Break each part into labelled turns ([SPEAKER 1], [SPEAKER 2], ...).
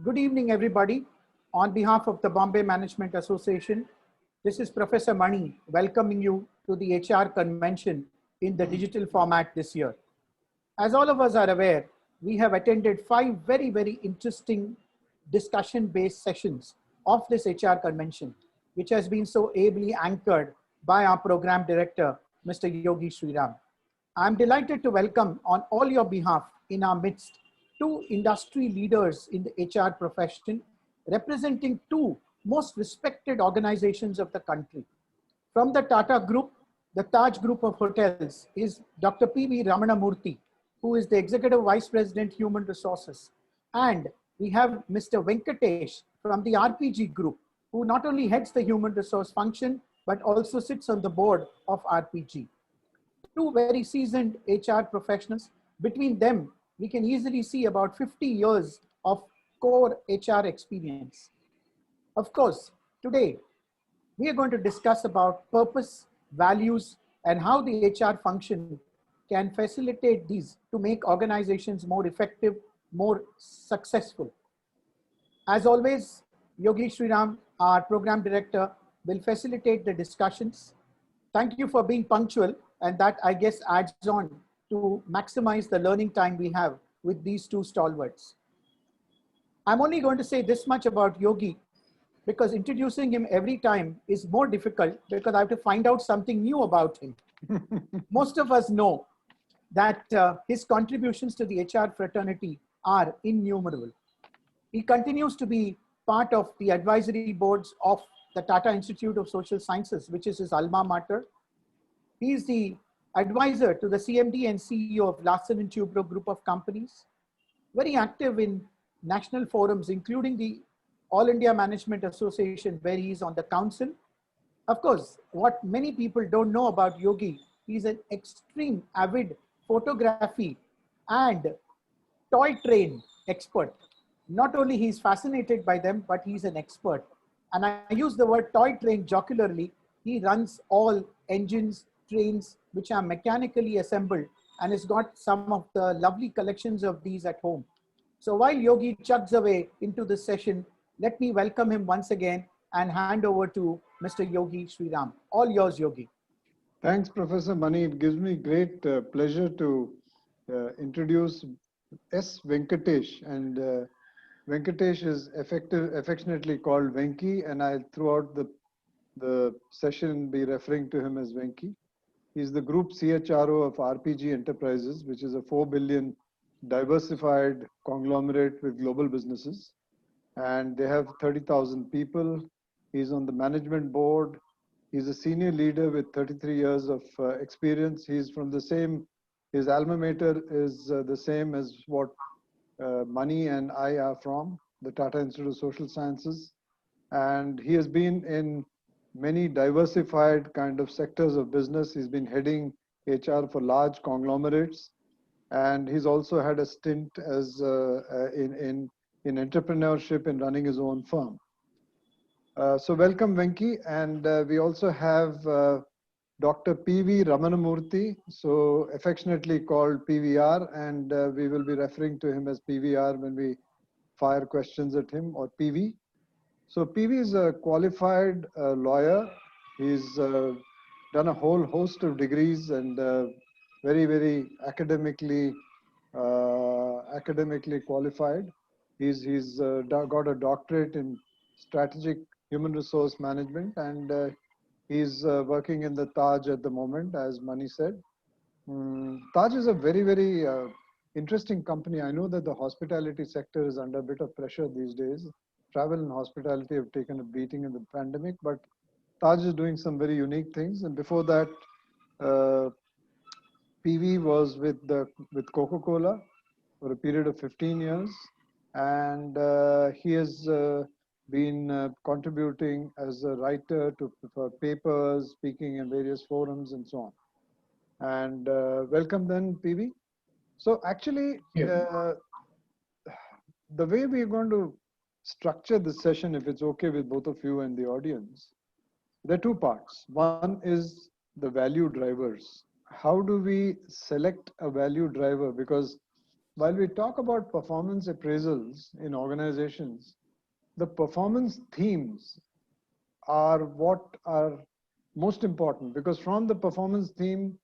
[SPEAKER 1] Good evening, everybody. On behalf of the Bombay Management Association, this is Professor Mani welcoming you to the HR convention in the digital format this year. As all of us are aware, we have attended 5 very interesting discussion-based sessions of this HR convention, which has been so ably anchored by our program director, Mr. Yogi Sriram. I'm delighted to welcome on all your behalf in our midst two industry leaders in the HR profession representing two most respected organizations of the country. From the Tata Group, the Taj Group of Hotels is Dr. P.V. Ramanamurthy, who is the Executive Vice President, Human Resources. And we have Mr. Venkatesh from the RPG Group, who not only heads the human resource function, but also sits on the board of RPG. Two very seasoned HR professionals. Between them, we can easily see about 50 years of core HR experience. Of course, today, we are going to discuss about purpose, values, and how the HR function can facilitate these to make organizations more effective, more successful. As always, Yogi Sriram, our program director, will facilitate the discussions. Thank you for being punctual, and that I guess adds on to maximize the learning time we have with these two stalwarts. I'm only going to say this much about Yogi because introducing him every time is more difficult because I have to find out something new about him. Most of us know that his contributions to the HR fraternity are innumerable. He continues to be part of the advisory boards of the Tata Institute of Social Sciences, which is his alma mater. He is the advisor to the CMD and CEO of Larsen & Toubro group of companies. Very active in national forums, including the All India Management Association, where he is on the council. Of course, what many people don't know about Yogi, he's an extreme avid photography and toy train expert. Not only he's fascinated by them, but he's an expert. And I use the word toy train jocularly. He runs all engines, trains, which are mechanically assembled, and has got some of the lovely collections of these at home. So while Yogi chugs away into this session, let me welcome him once again and hand over to Mr. Yogi Sriram. All yours, Yogi.
[SPEAKER 2] Thanks, Professor Mani. It gives me great pleasure to introduce S. Venkatesh. And Venkatesh is affectionately called Venki, and I throughout the session be referring to him as Venki. He's the Group CHRO of RPG Enterprises, which is a 4 billion diversified conglomerate with global businesses. And they have 30,000 people. He's on the management board. He's a senior leader with 33 years of experience. He's from the same, his alma mater is the same as what Mani and I are from, the Tata Institute of Social Sciences. And he has been in many diversified kind of sectors of business. He's been heading HR for large conglomerates. And he's also had a stint as in entrepreneurship in running his own firm. So welcome, Venki. And we also have Dr. P.V. Ramanamurthy, so affectionately called PVR, and we will be referring to him as PVR when we fire questions at him, or PV. So PV is a qualified lawyer. He's done a whole host of degrees and very academically qualified. He's got a doctorate in strategic human resource management, and he's working in the Taj at the moment, as Mani said. Taj is a very interesting company. I know that the hospitality sector is under a bit of pressure these days. Travel and hospitality have taken a beating in the pandemic, but Taj is doing some very unique things. And before that, PV was with Coca-Cola for a period of 15 years, and he has been contributing as a writer for papers, speaking in various forums, and so on. And welcome then, PV. So actually, the way we're going to structure this session, if it's okay with both of you and the audience, there are two parts. One is the value drivers. How do we select a value driver? Because while we talk about performance appraisals in organizations, the performance themes are what are most important, because from the performance theme,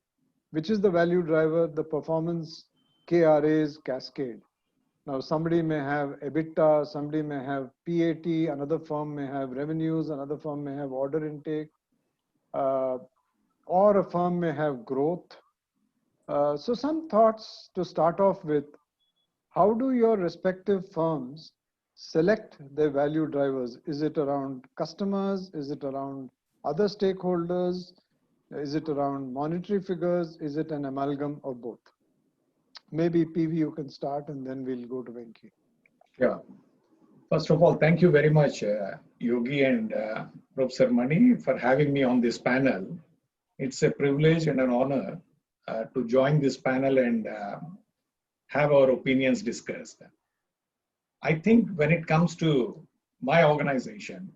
[SPEAKER 2] which is the value driver, the performance KRAs cascade. Now, somebody may have EBITDA, somebody may have PAT, another firm may have revenues, another firm may have order intake, or a firm may have growth. So some thoughts to start off with: how do your respective firms select their value drivers? Is it around customers? Is it around other stakeholders? Is it around monetary figures? Is it an amalgam of both? Maybe PV, you can start and then we'll go to Venki.
[SPEAKER 3] Yeah. First of all, thank you very much, Yogi and Professor Mani, for having me on this panel. It's a privilege and an honor to join this panel and have our opinions discussed. I think when it comes to my organization,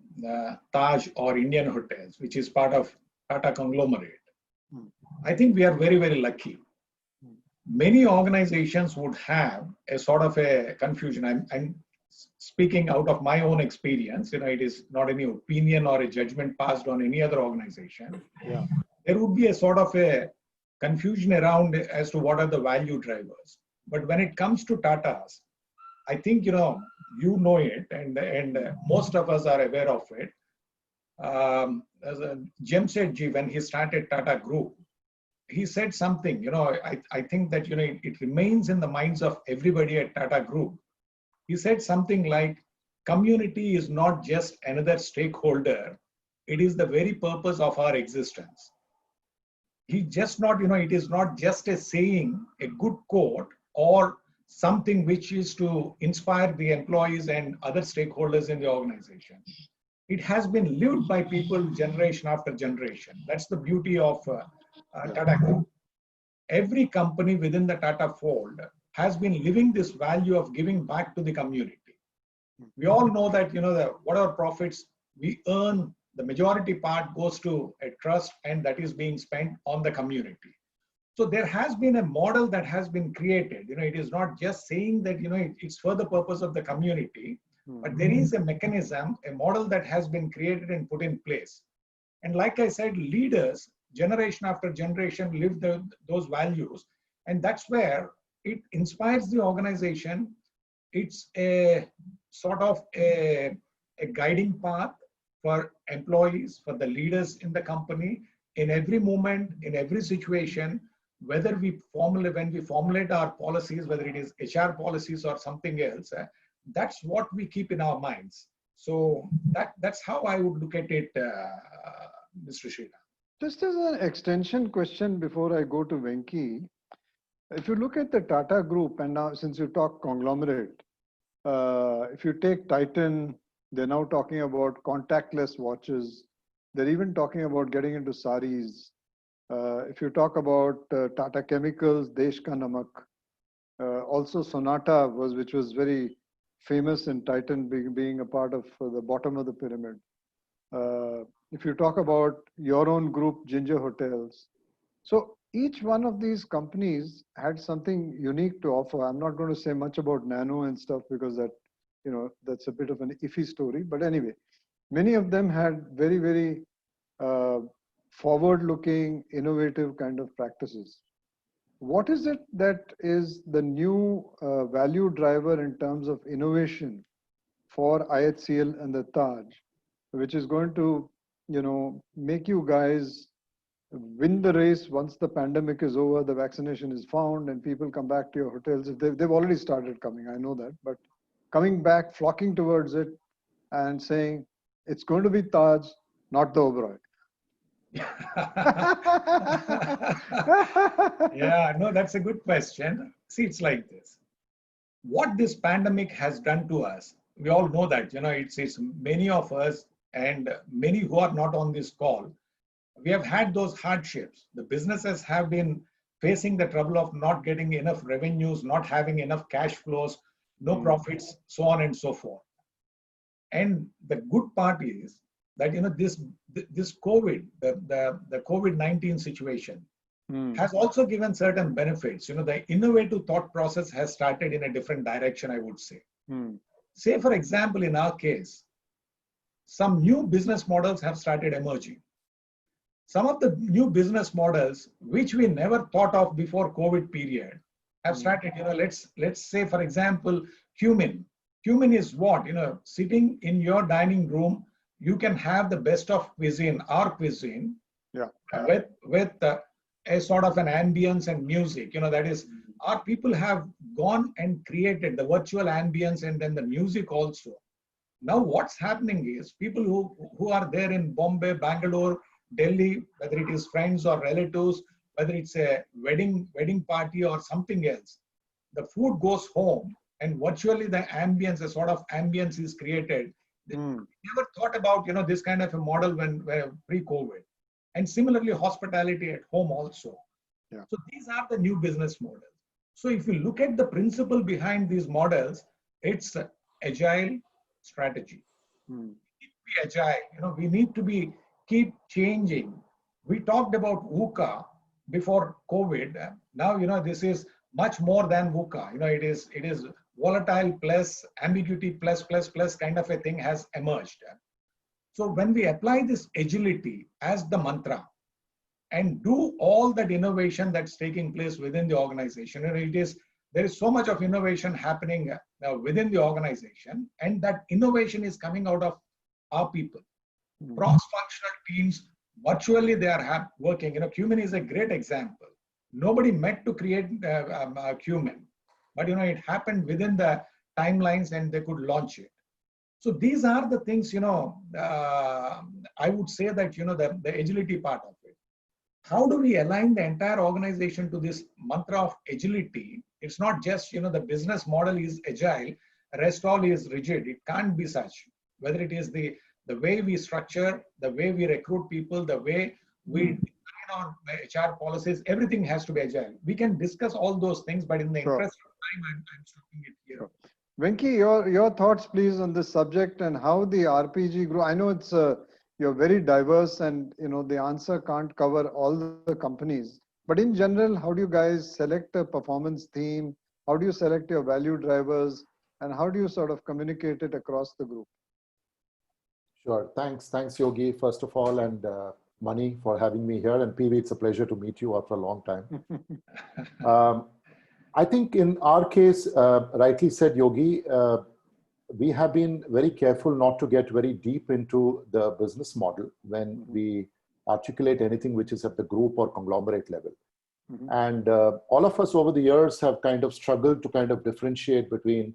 [SPEAKER 3] Taj or Indian Hotels, which is part of Tata conglomerate, I think we are very, very lucky. Many organizations would have a sort of a confusion. I'm speaking out of my own experience. It is not any opinion or a judgment passed on any other organization.
[SPEAKER 2] Yeah.
[SPEAKER 3] There would be a sort of a confusion around as to what are the value drivers. But when it comes to Tata's, I think you know it, and most of us are aware of it. As Jamsetji, when he started Tata Group, he said something. I think that it remains in the minds of everybody at Tata Group. He said something like, "Community is not just another stakeholder; it is the very purpose of our existence." He just not, it is not just a saying, a good quote, or something which is to inspire the employees and other stakeholders in the organization. It has been lived by people generation after generation. That's the beauty of Tata Group. Every company within the Tata fold has been living this value of giving back to the community. We all know that, whatever profits we earn, the majority part goes to a trust, and that is being spent on the community. So there has been a model that has been created. It is not just saying that, it's for the purpose of the community, but there is a mechanism, a model that has been created and put in place. And like I said, leaders, generation after generation, live those values. And that's where it inspires the organization. It's a sort of a guiding path for employees, for the leaders in the company, in every moment, in every situation, whether when we formulate our policies, whether it is HR policies or something else, that's what we keep in our minds. So that's how I would look at it, Mr. Srinath.
[SPEAKER 2] Just as an extension question before I go to Venki, if you look at the Tata Group, and now since you talk conglomerate, if you take Titan, they're now talking about contactless watches. They're even talking about getting into saris. If you talk about Tata Chemicals, Desh Ka Namak. Also Sonata which was very famous in Titan, being a part of the bottom of the pyramid. If you talk about your own group, Ginger Hotels. So each one of these companies had something unique to offer. I'm not going to say much about Nano and stuff because that's a bit of an iffy story. But anyway, many of them had very, very forward-looking, innovative kind of practices. What is it that is the new value driver in terms of innovation for IHCL and the Taj, which is going to, make you guys win the race once the pandemic is over, the vaccination is found, and people come back to your hotels? They've already started coming, I know that, but coming back, flocking towards it and saying, it's going to be Taj, not the Oberoi.
[SPEAKER 3] Yeah, no, that's a good question. See, it's like this. What this pandemic has done to us, we all know that, it's many of us and many who are not on this call, we have had those hardships. The businesses have been facing the trouble of not getting enough revenues, not having enough cash flows, no profits, so on and so forth. And the good part is that this COVID, the COVID-19 situation, has also given certain benefits. The innovative thought process has started in a different direction, I would say. Say, for example, in our case, some new business models have started emerging. Some of the new business models, which we never thought of before COVID period, have started. Let's say, for example, Qmin. Qmin is what? Sitting in your dining room, you can have the best of cuisine, our cuisine, with a sort of an ambience and music. That is, our people have gone and created the virtual ambience and then the music also. Now, what's happening is people who are there in Bombay, Bangalore, Delhi, whether it is friends or relatives, whether it's a wedding party or something else, the food goes home and virtually the ambience, a sort of ambience is created. They never thought about this kind of a model when pre-COVID. And similarly, hospitality at home also. So these are the new business models. So if you look at the principle behind these models, it's agile strategy. We need to be agile. We need to keep changing. We talked about VUCA before COVID. Now, this is much more than VUCA. It is volatile plus ambiguity plus kind of a thing has emerged. So when we apply this agility as the mantra and do all that innovation that's taking place within the organization, there is so much of innovation happening within the organization, and that innovation is coming out of our people. Cross-functional teams, virtually they are working. Qmin is a great example. Nobody met to create Qmin, but it happened within the timelines and they could launch it. So these are the things, I would say that, the agility part of it. How do we align the entire organization to this mantra of agility? It's not just, the business model is agile, rest all is rigid. It can't be such. Whether it is the way we structure, the way we recruit people, the way we design our HR policies, everything has to be agile. We can discuss all those things, but in the interest of time, I'm stopping it here.
[SPEAKER 2] Venki, your thoughts, please, on this subject and how the RPG grew. I know it's you're very diverse, and the answer can't cover all the companies. But in general, how do you guys select a performance theme? How do you select your value drivers? And how do you sort of communicate it across the group?
[SPEAKER 4] Sure. Thanks, Yogi, first of all, and Mani for having me here. And PV, it's a pleasure to meet you after a long time. I think in our case, rightly said Yogi, we have been very careful not to get very deep into the business model when we articulate anything which is at the group or conglomerate level. And all of us over the years have kind of struggled to kind of differentiate between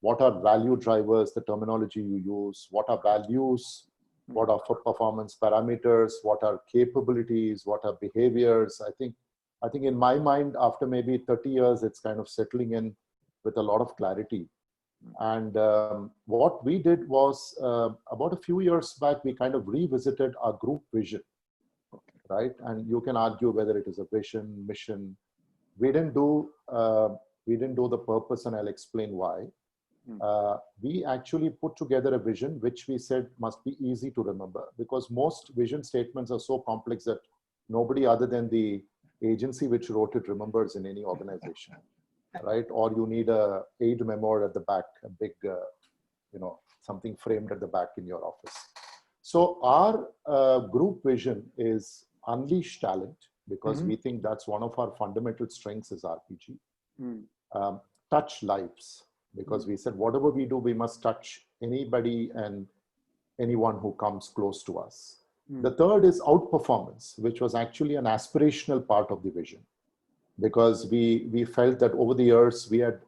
[SPEAKER 4] what are value drivers, the terminology you use, what are values, what are performance parameters, what are capabilities, what are behaviors. I think in my mind, after maybe 30 years, it's kind of settling in with a lot of clarity. And what we did was about a few years back, we kind of revisited our group vision, right? And you can argue whether it is a vision, mission. We didn't do the purpose, and I'll explain why. We actually put together a vision which we said must be easy to remember, because most vision statements are so complex that nobody other than the agency which wrote it remembers in any organization, right? Or you need a aid memo at the back, a big, something framed at the back in your office. So our group vision is unleash talent, because we think that's one of our fundamental strengths is RPG. Touch lives, because we said whatever we do, we must touch anybody and anyone who comes close to us. The third is outperformance, which was actually an aspirational part of the vision, because we felt that over the years we are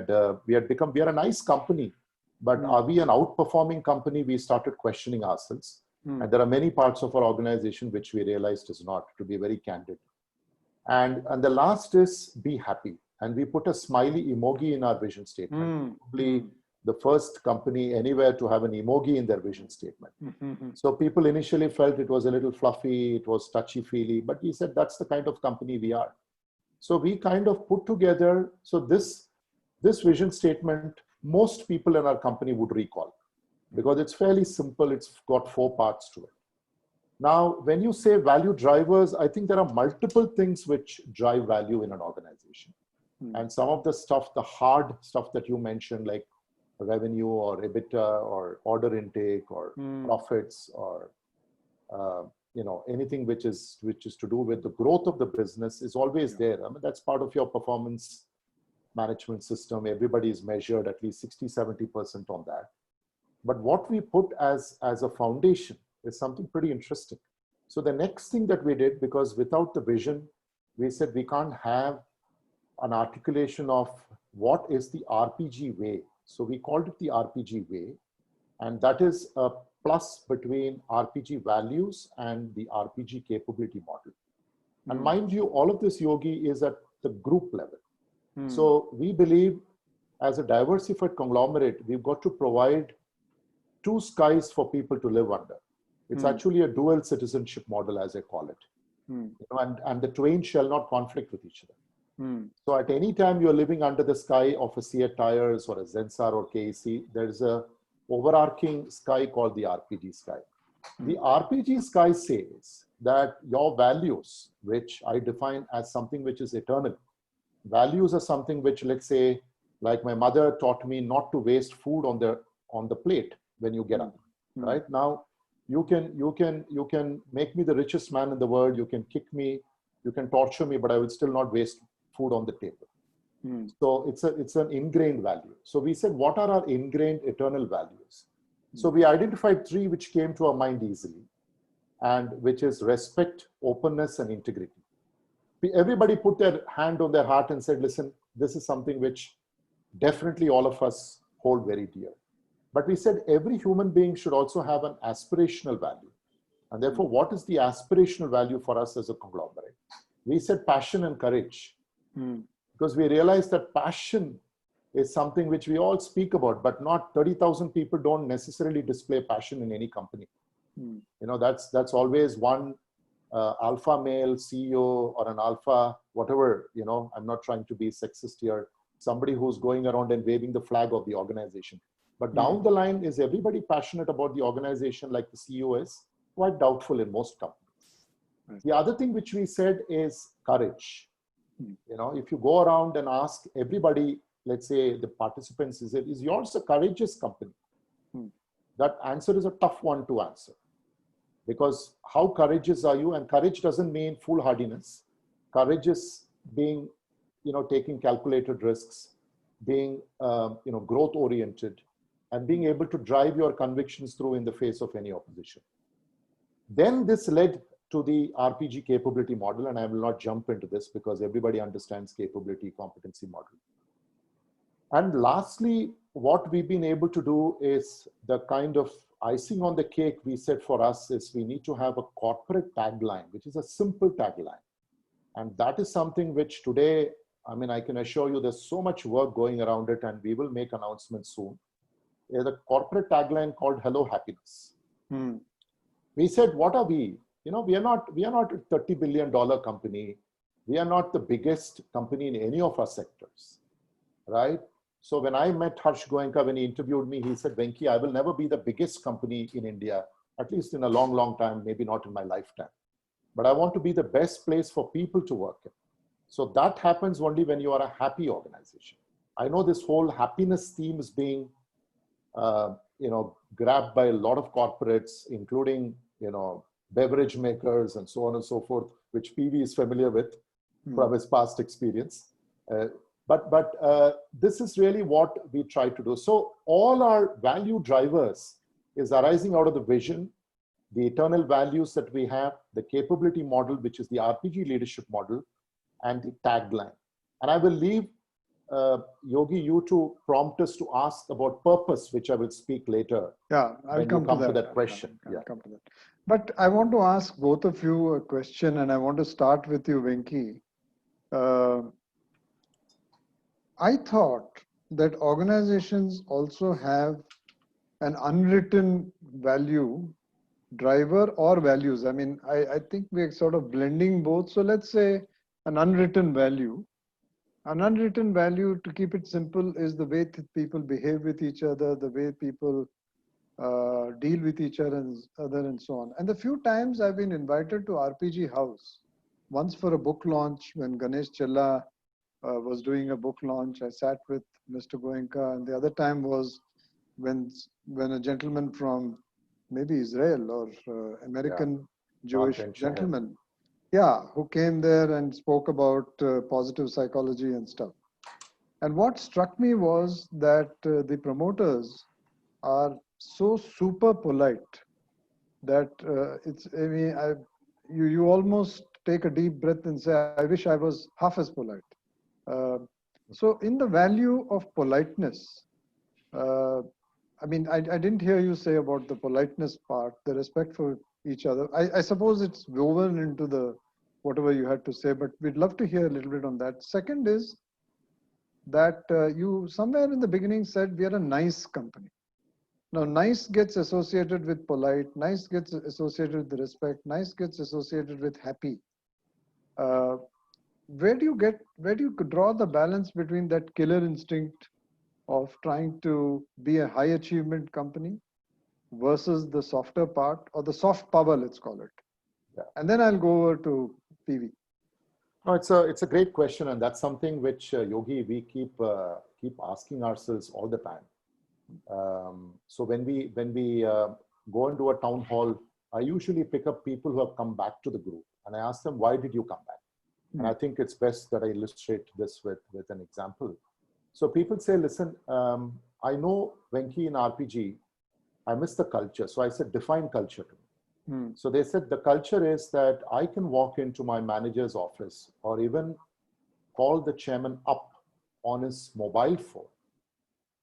[SPEAKER 4] a nice company, but are we an outperforming company? We started questioning ourselves, and there are many parts of our organization which we realized is not, to be very candid. And the last is be happy, and we put a smiley emoji in our vision statement. Probably the first company anywhere to have an emoji in their vision statement. So people initially felt it was a little fluffy, it was touchy-feely, but we said that's the kind of company we are. So we kind of put together, so this vision statement, most people in our company would recall, because it's fairly simple. It's got 4 parts to it. Now, when you say value drivers, I think there are multiple things which drive value in an organization. And some of the stuff, the hard stuff that you mentioned, like revenue or EBITDA or order intake or profits or anything which is to do with the growth of the business is always there. I mean, that's part of your performance management system. Everybody is measured at least 60-70% on that. But what we put as a foundation is something pretty interesting. So the next thing that we did, because without the vision, we said we can't have an articulation of what is the RPG way. So we called it the RPG way. And that is a plus between RPG values and the RPG capability model. And mind you, all of this, Yogi, is at the group level. So we believe as a diversified conglomerate, we've got to provide two skies for people to live under. It's actually a dual citizenship model, as I call it. And the twain shall not conflict with each other. So at any time you're living under the sky of a Seat Tires or a Zensar or KEC, there's a overarching sky called the RPG sky. The RPG sky says that your values, which I define as something which is eternal, values are something which, let's say, like my mother taught me not to waste food on the plate when you get up. Right now, you can make me the richest man in the world. You can kick me, you can torture me, but I will still not waste food on the table. So it's an ingrained value. So we said, what are our ingrained eternal values? So we identified three which came to our mind easily, and which is respect, openness, and integrity. Everybody put their hand on their heart and said, listen, this is something which definitely all of us hold very dear. But we said every human being should also have an aspirational value. And therefore, what is the aspirational value for us as a conglomerate? We said passion and courage. Because we realized that passion is something which we all speak about, but not 30,000 people don't necessarily display passion in any company. That's always one alpha male CEO or an alpha whatever, I'm not trying to be sexist here, somebody who's going around and waving the flag of the organization. But down the line, is everybody passionate about the organization like the CEO is? Quite doubtful in most companies. The other thing which we said is courage. If you go around and ask everybody, let's say the participants, is yours a courageous company? That answer is a tough one to answer. Because how courageous are you? And courage doesn't mean foolhardiness. Courage is being, taking calculated risks, being, growth oriented, and being able to drive your convictions through in the face of any opposition. Then this led to the RPG capability model, and I will not jump into this because everybody understands capability competency model. And lastly, what we've been able to do is the kind of icing on the cake we said for us is we need to have a corporate tagline, which is a simple tagline. And that is something which today, I can assure you there's so much work going around it, and we will make announcements soon. There's a corporate tagline called Hello Happiness. We said, what are we? We are not a $30 billion company. We are not the biggest company in any of our sectors, right? So when I met Harsh Goenka, when he interviewed me, he said, Venki, I will never be the biggest company in India, at least in a long, long time, maybe not in my lifetime. But I want to be the best place for people to work in. So that happens only when you are a happy organization. I know this whole happiness theme is being, grabbed by a lot of corporates, including, beverage makers and so on and so forth, which PV is familiar with from his past experience. But this is really what we try to do. So all our value drivers is arising out of the vision, the eternal values that we have, the capability model, which is the RPG leadership model, and the tagline. And I will leave Yogi, you to prompt us to ask about purpose, which I will speak later.
[SPEAKER 2] Yeah, I'll come to that
[SPEAKER 4] question.
[SPEAKER 2] I'll come to that. But I want to ask both of you a question, and I want to start with you, Venki. I thought that organizations also have an unwritten value driver or values. I think we're sort of blending both. So let's say an unwritten value. An unwritten value, to keep it simple, is the way that people behave with each other, the way people deal with each other and so on. And the few times I've been invited to RPG House, once for a book launch when Ganesh Chella was doing a book launch, I sat with Mr. Goenka, and the other time was when a gentleman from maybe Israel or American Jewish gentleman, who came there and spoke about positive psychology and stuff. And what struck me was that the promoters are so super polite that you almost take a deep breath and say, I wish I was half as polite. So in the value of politeness, I didn't hear you say about the politeness part, the respect for each other. I suppose it's woven into the whatever you had to say, but we'd love to hear a little bit on that. Second is that you somewhere in the beginning said we are a nice company. Now, nice gets associated with polite, nice gets associated with respect, nice gets associated with happy. Where do you draw the balance between that killer instinct of trying to be a high achievement company versus the softer part, or the soft power, let's call it?
[SPEAKER 4] Yeah.
[SPEAKER 2] And then I'll go over to PV.
[SPEAKER 4] No, it's a great question, and that's something which Yogi, we keep asking ourselves all the time. So when we go into a town hall, I usually pick up people who have come back to the group, and I ask them, why did you come back? And I think it's best that I illustrate this with an example. So people say, listen, I know Venki in RPG, I miss the culture. So I said, define culture to me. So they said, the culture is that I can walk into my manager's office or even call the chairman up on his mobile phone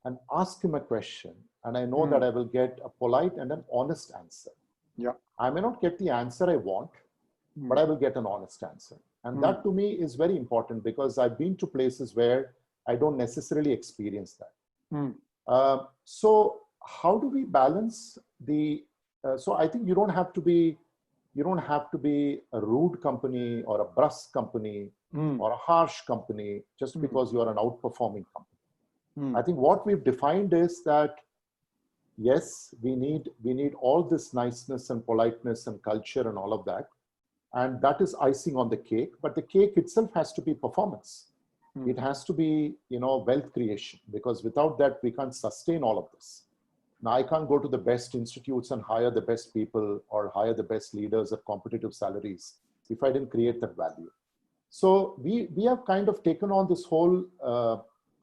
[SPEAKER 4] and ask him a question. And I know that I will get a polite and an honest answer.
[SPEAKER 2] Yeah.
[SPEAKER 4] I may not get the answer I want, but I will get an honest answer. And that to me is very important, because I've been to places where I don't necessarily experience that. So how do we balance the, so I think you don't have to be a rude company or a brusque company or a harsh company just because you are an outperforming company. I think what we've defined is that, yes, we need all this niceness and politeness and culture and all of that. And that is icing on the cake, but the cake itself has to be performance. It has to be, wealth creation, because without that, we can't sustain all of this. Now, I can't go to the best institutes and hire the best people or hire the best leaders at competitive salaries if I didn't create that value. So we have kind of taken on this whole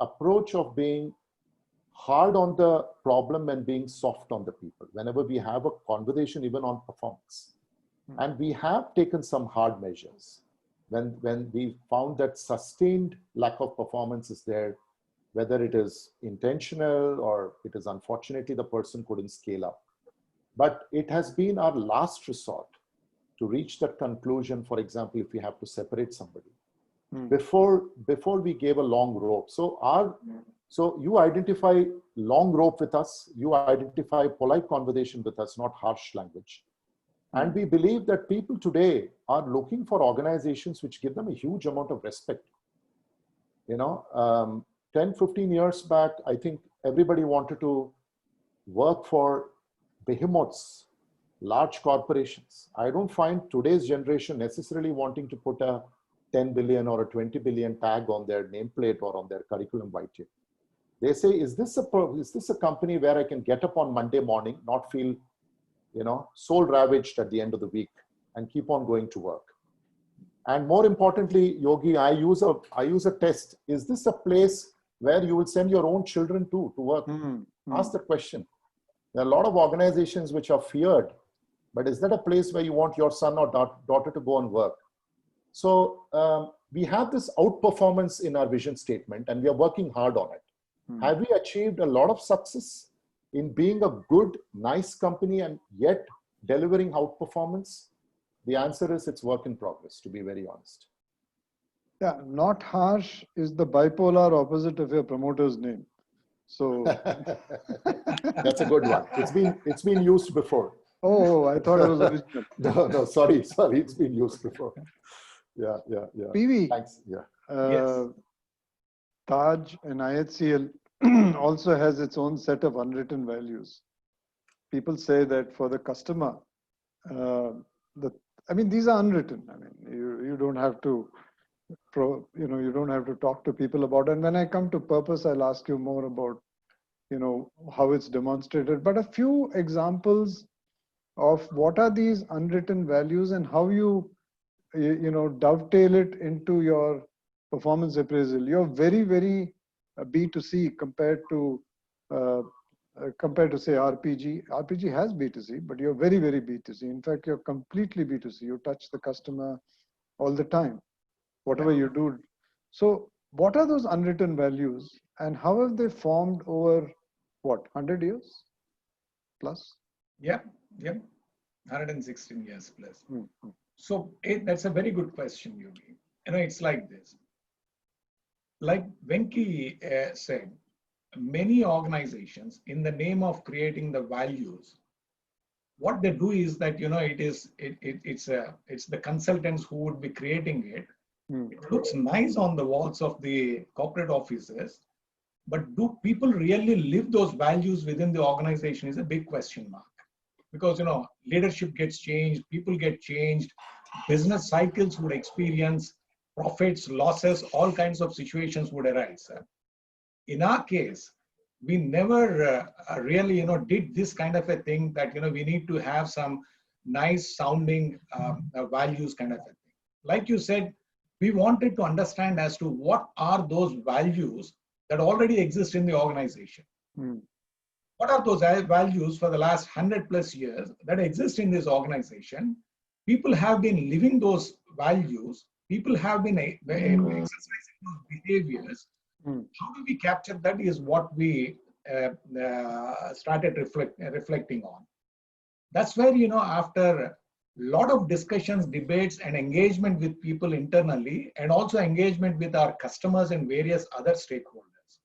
[SPEAKER 4] approach of being hard on the problem and being soft on the people whenever we have a conversation, even on performance. And we have taken some hard measures when we found that sustained lack of performance is there, whether it is intentional or it is unfortunately the person couldn't scale up. But it has been our last resort to reach that conclusion. For example, if we have to separate somebody, before we gave a long rope. So you identify long rope with us, you identify polite conversation with us, not harsh language. And we believe that people today are looking for organizations which give them a huge amount of respect. 10, 15 years back, I think everybody wanted to work for behemoths, large corporations. I don't find today's generation necessarily wanting to put a 10 billion or a 20 billion tag on their nameplate or on their curriculum vitae. They say, is this a company where I can get up on Monday morning, not feel soul ravaged at the end of the week, and keep on going to work? And more importantly, Yogi, I use a test. Is this a place where you will send your own children to work? Ask the question. There are a lot of organizations which are feared, but is that a place where you want your son or daughter to go and work? So we have this outperformance in our vision statement, and we are working hard on it. Have we achieved a lot of success in being a good, nice company and yet delivering outperformance? The answer is it's work in progress, to be very honest.
[SPEAKER 2] Yeah, not harsh is the bipolar opposite of your promoter's name. So
[SPEAKER 4] that's a good one. It's been used before.
[SPEAKER 2] Oh, I thought it was original.
[SPEAKER 4] No, sorry, it's been used before. Yeah.
[SPEAKER 2] PV.
[SPEAKER 4] Thanks. Yeah.
[SPEAKER 3] Yes.
[SPEAKER 2] Taj and IHCL also has its own set of unwritten values. people say that for the customer, I mean, these are unwritten. I mean, you don't have to, you don't have to talk to people about it. And when I come to purpose, I'll ask you more about, how it's demonstrated. But a few examples of what are these unwritten values and how you dovetail it into your performance appraisal. You're very, very B2C compared to say RPG. RPG has B2C, but you're very, very B2C. In fact, you're completely B2C. You touch the customer all the time, whatever you do. So what are those unwritten values and how have they formed over 100 years plus?
[SPEAKER 3] Yeah, 116 years plus. So that's a very good question, Yogi. It's like this. Like Venki said, many organizations, in the name of creating the values, what they do is that it's the consultants who would be creating it. It looks nice on the walls of the corporate offices, but do people really live those values within the organization is a big question mark. Because leadership gets changed, people get changed, business cycles would experience profits, losses, all kinds of situations would arise. In our case, we never really did this kind of a thing that we need to have some nice sounding values kind of a thing. Like you said, we wanted to understand as to what are those values that already exist in the organization. What are those values for the last 100 plus years that exist in this organization? People have been living those values. People have been exercising those behaviors. How do we capture that is what we started reflecting on. That's where, after a lot of discussions, debates, and engagement with people internally, and also engagement with our customers and various other stakeholders,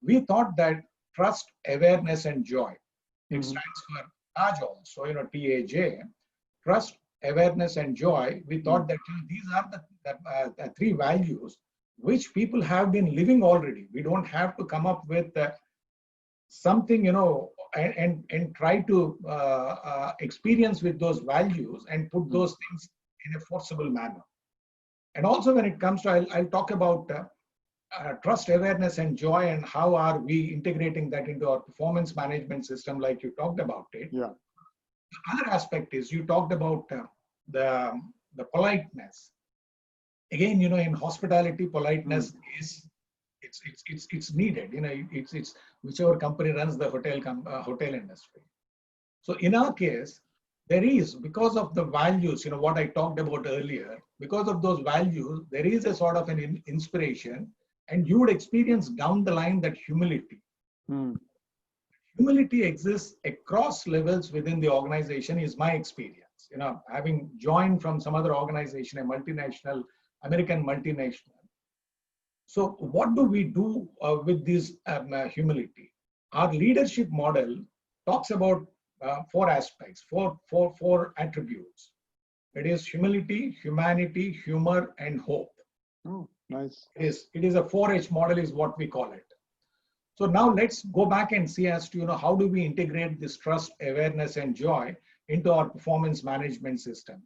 [SPEAKER 3] we thought that trust, awareness, and joy, it stands for TAJ also, TAJ, trust, awareness, and joy. We thought that these are the three values which people have been living already. We don't have to come up with something, and try to experience with those values and put those things in a forcible manner. And also when it comes to, I'll talk about trust, awareness, and joy, and how are we integrating that into our performance management system, like you talked about it.
[SPEAKER 2] Yeah.
[SPEAKER 3] The other aspect is you talked about the politeness. Again, in hospitality, politeness is it's needed. It's whichever company runs the hotel industry. So in our case, there is, because of the values, what I talked about earlier, because of those values, there is a sort of an inspiration, and you would experience down the line that humility. Humility exists across levels within the organization, is my experience. Having joined from some other organization, a multinational, American multinational. So what do we do with this humility? Our leadership model talks about four aspects, four attributes. It is humility, humanity, humor, and hope.
[SPEAKER 2] Oh, nice.
[SPEAKER 3] It is a 4H model is what we call it. So now let's go back and see as to, how do we integrate this trust, awareness, and joy into our performance management system.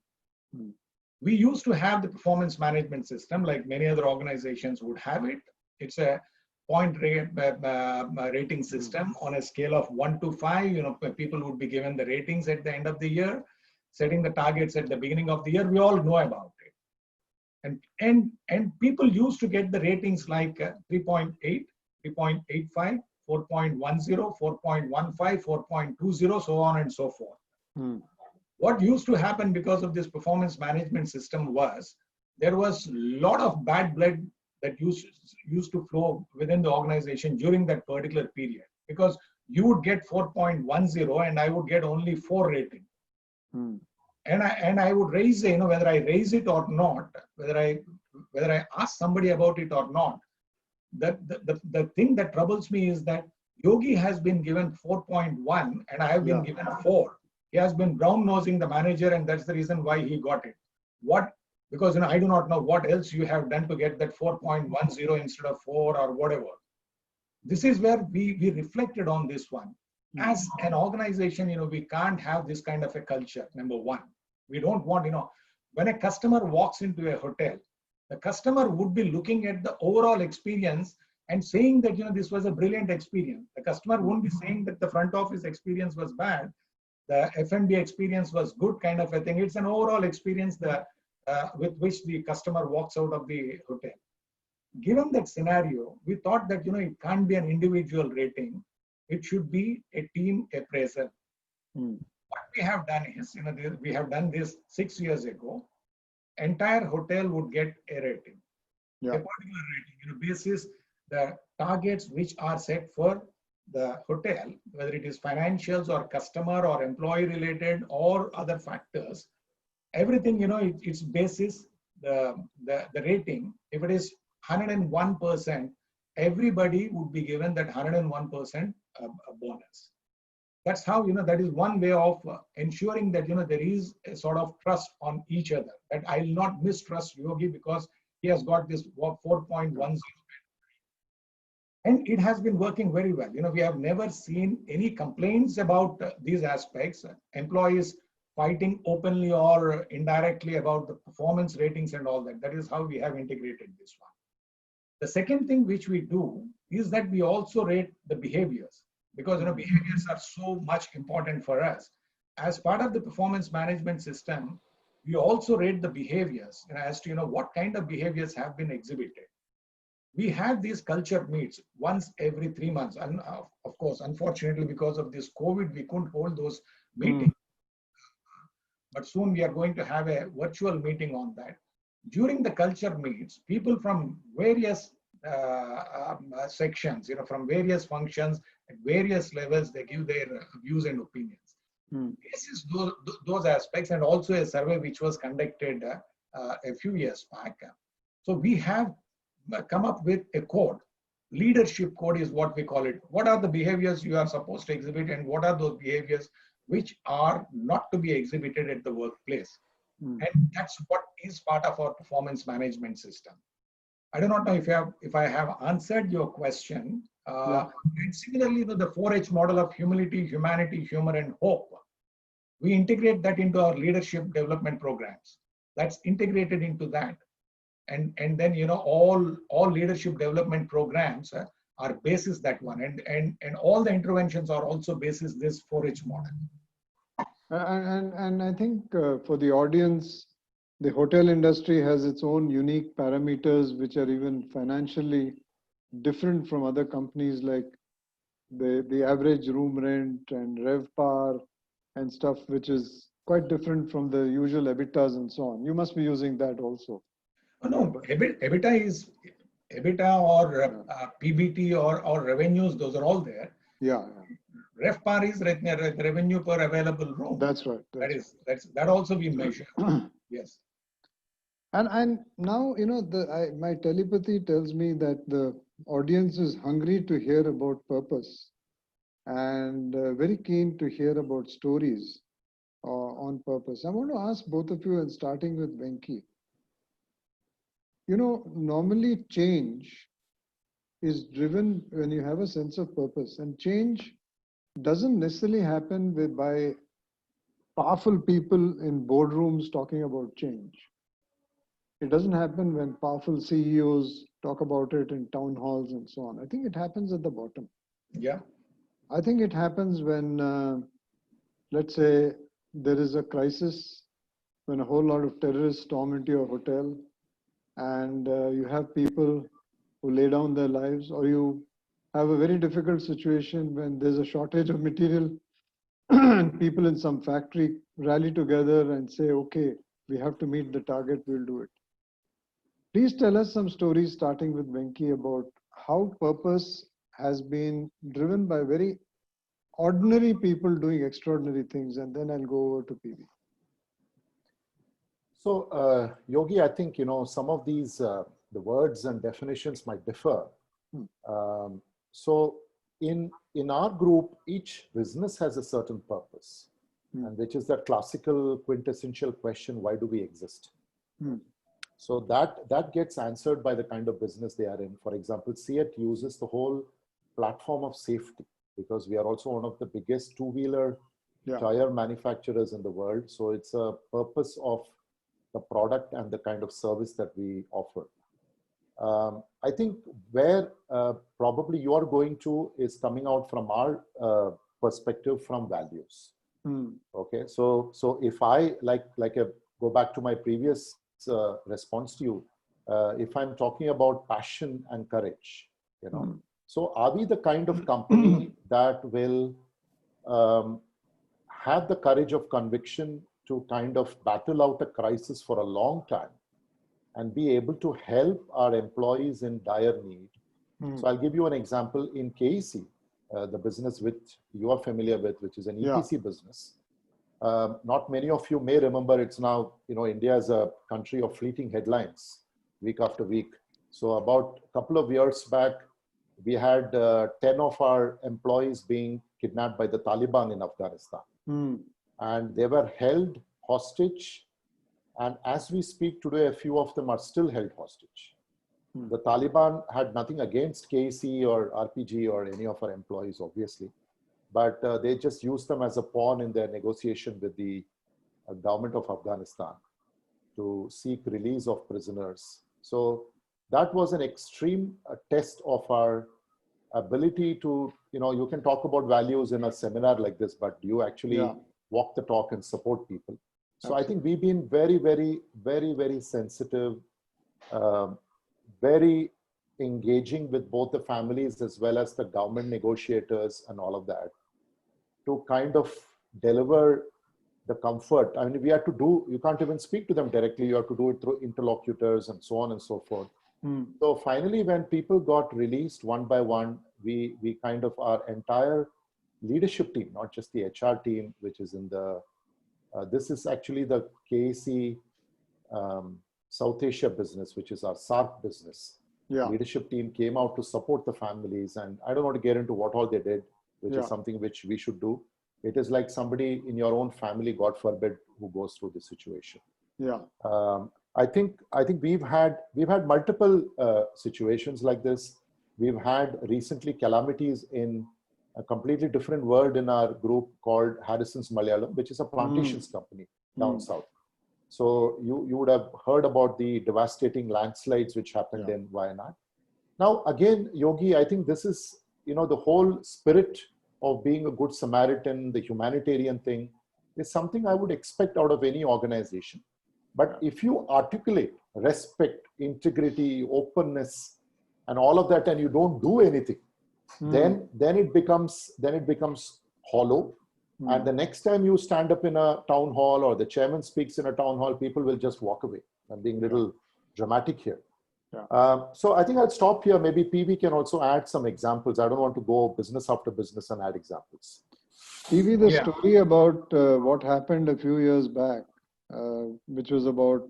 [SPEAKER 3] We used to have the performance management system like many other organizations would have it. It's a point rating system on a scale of 1 to 5. People would be given the ratings at the end of the year, setting the targets at the beginning of the year. We all know about it. And people used to get the ratings like 3.8, 3.85, 4.10, 4.15, 4.20, so on and so forth. What used to happen because of this performance management system was there was a lot of bad blood that used to flow within the organization during that particular period, because you would get 4.10 and I would get only 4 rating. And I would raise, whether I raise it or not, whether I ask somebody about it or not, the thing that troubles me is that Yogi has been given 4.1 and I have been given 4. He has been brown-nosing the manager, and that's the reason why he got it. Because I do not know what else you have done to get that 4.10 instead of 4 or whatever. This is where we reflected on this one. As an organization, we can't have this kind of a culture. Number one, we don't want, when a customer walks into a hotel, the customer would be looking at the overall experience and saying that, this was a brilliant experience. The customer won't be saying that the front office experience was bad, the F&B experience was good, kind of a thing. It's an overall experience with which the customer walks out of the hotel. Given that scenario, we thought that, it can't be an individual rating. It should be a team appraisal. What we have done is, we have done this 6 years ago. Entire hotel would get a rating, a particular rating, basis the targets which are set for the hotel, whether it is financials or customer or employee related or other factors. Everything, it's basis the rating. If it is 101%, everybody would be given that 101% bonus. That's how, that is one way of ensuring that, there is a sort of trust on each other, that I'll not mistrust Yogi because he has got this 4.10. And it has been working very well. We have never seen any complaints about these aspects, employees fighting openly or indirectly about the performance ratings and all that. That is how we have integrated this one. The second thing which we do is that we also rate the behaviors, because behaviors are so much important for us. As part of the performance management system, we also rate the behaviors as to what kind of behaviors have been exhibited. We have these culture meets once every 3 months, and of course, unfortunately, because of this COVID, we couldn't hold those meetings. But soon we are going to have a virtual meeting on that. During the culture meets, people from various sections, from various functions at various levels, they give their views and opinions. This is those aspects, and also a survey which was conducted a few years back. So we have come up with a code. Leadership code is what we call it. What are the behaviors you are supposed to exhibit, and what are those behaviors which are not to be exhibited at the workplace? And that's what is part of our performance management system. I do not know if I have answered your question. And similarly, the 4H model of humility, humanity, humor, and hope, we integrate that into our leadership development programs. That's integrated into that. And then, all leadership development programs are basis that one. And all the interventions are also basis this 4H model.
[SPEAKER 2] And I think for the audience, the hotel industry has its own unique parameters, which are even financially different from other companies, like the average room rent and RevPAR and stuff, which is quite different from the usual EBITDAs and so on. You must be using that also.
[SPEAKER 3] Oh, no, EBITDA is EBITDA or PBT or revenues, those are all there.
[SPEAKER 2] Yeah.
[SPEAKER 3] RevPAR is revenue per available room.
[SPEAKER 2] That's right.
[SPEAKER 3] That also we measure. Yes.
[SPEAKER 2] And now, my telepathy tells me that the audience is hungry to hear about purpose and very keen to hear about stories on purpose. I want to ask both of you, and starting with Venki. Normally change is driven when you have a sense of purpose, and change doesn't necessarily happen by powerful people in boardrooms talking about change. It doesn't happen when powerful CEOs talk about it in town halls and so on. I think it happens at the bottom.
[SPEAKER 3] Yeah.
[SPEAKER 2] I think it happens when, let's say, there is a crisis, when a whole lot of terrorists storm into your hotel, and you have people who lay down their lives, or you have a very difficult situation when there's a shortage of material and people in some factory rally together and say, okay, we have to meet the target, we'll do it. Please tell us some stories, starting with Venki, about how purpose has been driven by very ordinary people doing extraordinary things, and then I'll go over to PV.
[SPEAKER 4] So, Yogi, I think, some of these, the words and definitions might differ. So in our group, each business has a certain purpose, and which is that classical quintessential question, why do we exist? So that gets answered by the kind of business they are in. For example, CEAT uses the whole platform of safety. because we are also one of the biggest two-wheeler
[SPEAKER 2] Yeah.
[SPEAKER 4] tire manufacturers in the world. So it's a purpose of the product and the kind of service that we offer. I think where probably you are going to is coming out from our perspective from values. Okay, so if I go back to my previous response to you, if I'm talking about passion and courage, you know, so are we the kind of company that will have the courage of conviction to kind of battle out a crisis for a long time and be able to help our employees in dire need? So I'll give you an example. In KEC, the business which you are familiar with, which is an EPC business. Not many of you may remember, it's now, you know, India is a country of fleeting headlines week after week. So about a couple of years back, we had 10 of our employees being kidnapped by the Taliban in Afghanistan. And they were held hostage. And as we speak today, a few of them are still held hostage. The Taliban had nothing against KEC or RPG or any of our employees, obviously, but they just used them as a pawn in their negotiation with the government of Afghanistan to seek release of prisoners. So that was an extreme test of our ability to, you know, you can talk about values in a seminar like this, but do you actually walk the talk and support people? So I think we've been very, very, very, very sensitive, very engaging with both the families as well as the government negotiators and all of that to kind of deliver the comfort. I mean, we have to do, you can't even speak to them directly. You have to do it through interlocutors and so on and so forth. So finally, when people got released one by one, we kind of, our entire leadership team, not just the HR team, which is in the, this is actually the KEC South Asia business, which is our SARC business. Leadership team came out to support the families. And I don't want to get into what all they did, which is something which we should do. It is like somebody in your own family, God forbid, who goes through this situation. I think we've had multiple situations like this. We've had recently calamities in a completely different world in our group called Harrison's Malayalam, which is a plantations company down south. So you would have heard about the devastating landslides which happened in Wayanad. Now, again, Yogi, I think this is, you know, the whole spirit of being a good Samaritan, the humanitarian thing, is something I would expect out of any organization. But if you articulate respect, integrity, openness, and all of that, and you don't do anything, then it becomes hollow. And the next time you stand up in a town hall or the chairman speaks in a town hall, people will just walk away. I'm being a little dramatic here. So I think I'll stop here. Maybe PV can also add some examples. I don't want to go business after business and add examples.
[SPEAKER 2] PV, the story about what happened a few years back, which was about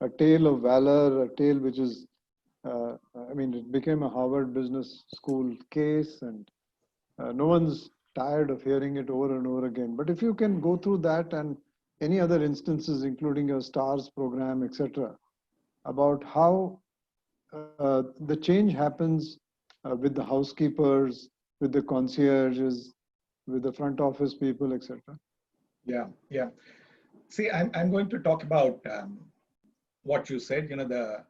[SPEAKER 2] a tale of valor, a tale which is, I mean, it became a Harvard Business School case, and no one's tired of hearing it over and over again. But if you can go through that and any other instances, including your STARS program, etc., about how the change happens with the housekeepers, with the concierges, with the front office people, etc.
[SPEAKER 3] See, I'm going to talk about what you said, you know, the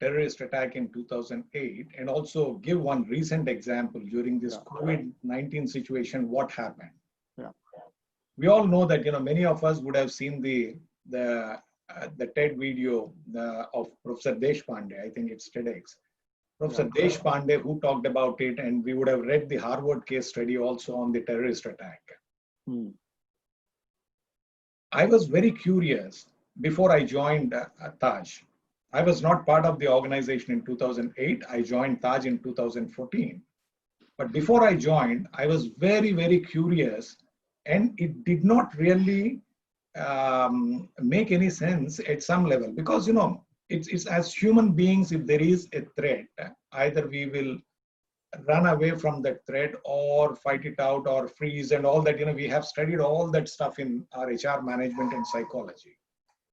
[SPEAKER 3] terrorist attack in 2008, and also give one recent example during this COVID-19 situation, what happened. We all know that, you know, many of us would have seen the TED video of Professor Deshpande. I think it's TEDx. Professor Deshpande, who talked about it, and we would have read the Harvard case study also on the terrorist attack. I was very curious before I joined Taj. I was not part of the organization in 2008. I joined Taj in 2014. But before I joined, I was very, very curious, and it did not really make any sense at some level, because, you know, it's as human beings, if there is a threat, either we will run away from that threat or fight it out or freeze and all that. You know, we have studied all that stuff in our HR management and psychology.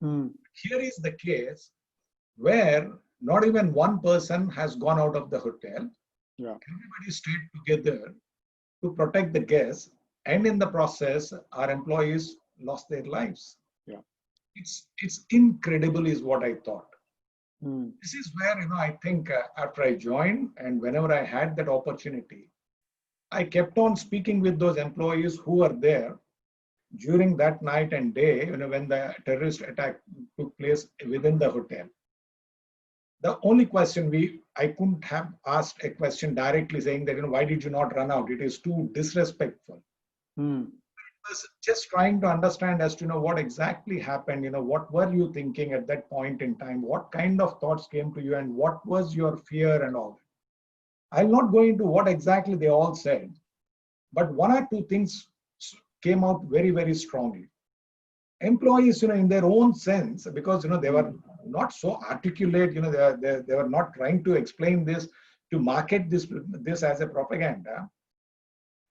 [SPEAKER 3] Here is the case where not even one person has gone out of the hotel. Everybody stayed together. to protect the guests, and in the process, our employees lost their lives.
[SPEAKER 2] Yeah.
[SPEAKER 3] It's incredible, is what I thought.
[SPEAKER 2] Mm.
[SPEAKER 3] This is where, I think after I joined and whenever I had that opportunity, I kept on speaking with those employees who were there during that night and day, when the terrorist attack took place within the hotel. The only question I couldn't have asked a question directly saying that, why did you not run out? It is too disrespectful.
[SPEAKER 2] Mm.
[SPEAKER 3] I was just trying to understand as to, what exactly happened, what were you thinking at that point in time? What kind of thoughts came to you and what was your fear and all that? I'll not go into what exactly they all said, but one or two things came out very, very strongly. Employees, in their own sense, because, they were not so articulate, they were not trying to explain this, to market this as a propaganda.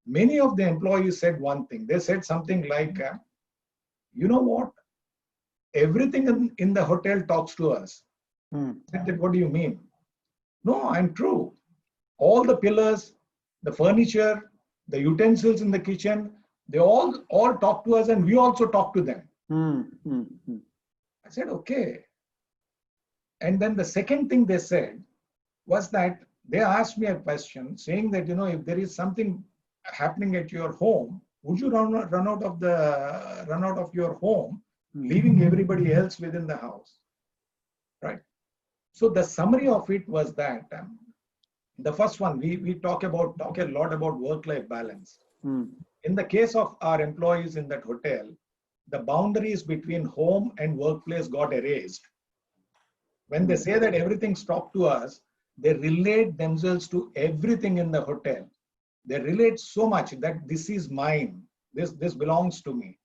[SPEAKER 3] Many of the employees said one thing. They said something like, you know what? Everything in the hotel talks to us.
[SPEAKER 2] Mm.
[SPEAKER 3] I said, what do you mean? No, I'm true. All the pillars, the furniture, the utensils in the kitchen, they all talk to us and we also talk to them.
[SPEAKER 2] Mm. Mm. Mm.
[SPEAKER 3] I said, okay. And then the second thing they said was that they asked me a question saying that, if there is something happening at your home, would you run out of your home, leaving everybody else within the house? Right. So the summary of it was that the first one, we talk a lot about work-life balance.
[SPEAKER 2] Mm.
[SPEAKER 3] In the case of our employees in that hotel, the boundaries between home and workplace got erased. When they say that everything's talked to us, they relate themselves to everything in the hotel. They relate so much that this is mine, this belongs to me.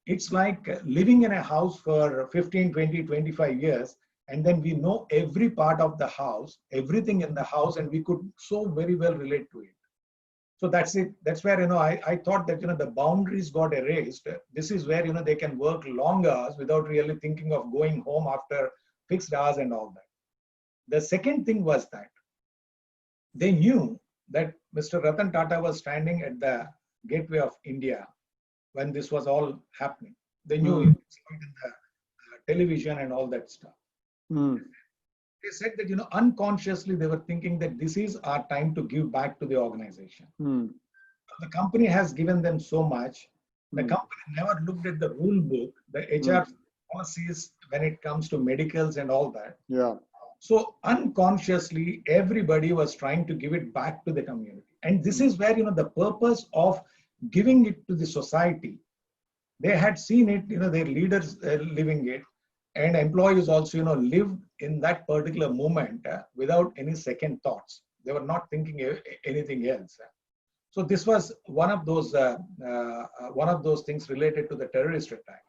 [SPEAKER 3] It's like living in a house for 15, 20, 25 years, and then we know every part of the house, everything in the house, and we could so very well relate to it. So that's it. That's where, I thought that, the boundaries got erased. This is where, they can work long hours without really thinking of going home after fixed hours and all that. The second thing was that they knew that Mr. Ratan Tata was standing at the gateway of India when this was all happening. They knew it was in the television and all that stuff.
[SPEAKER 2] Mm.
[SPEAKER 3] They said that, unconsciously they were thinking that this is our time to give back to the organization.
[SPEAKER 2] Mm.
[SPEAKER 3] The company has given them so much. The company never looked at the rule book, the HR policies when it comes to medicals and all that.
[SPEAKER 2] Yeah.
[SPEAKER 3] So unconsciously, everybody was trying to give it back to the community. And this is where, the purpose of giving it to the society. They had seen it, their leaders living it, and employees also, lived in that particular moment without any second thoughts. They were not thinking anything else. So this was one of those things related to the terrorist attack.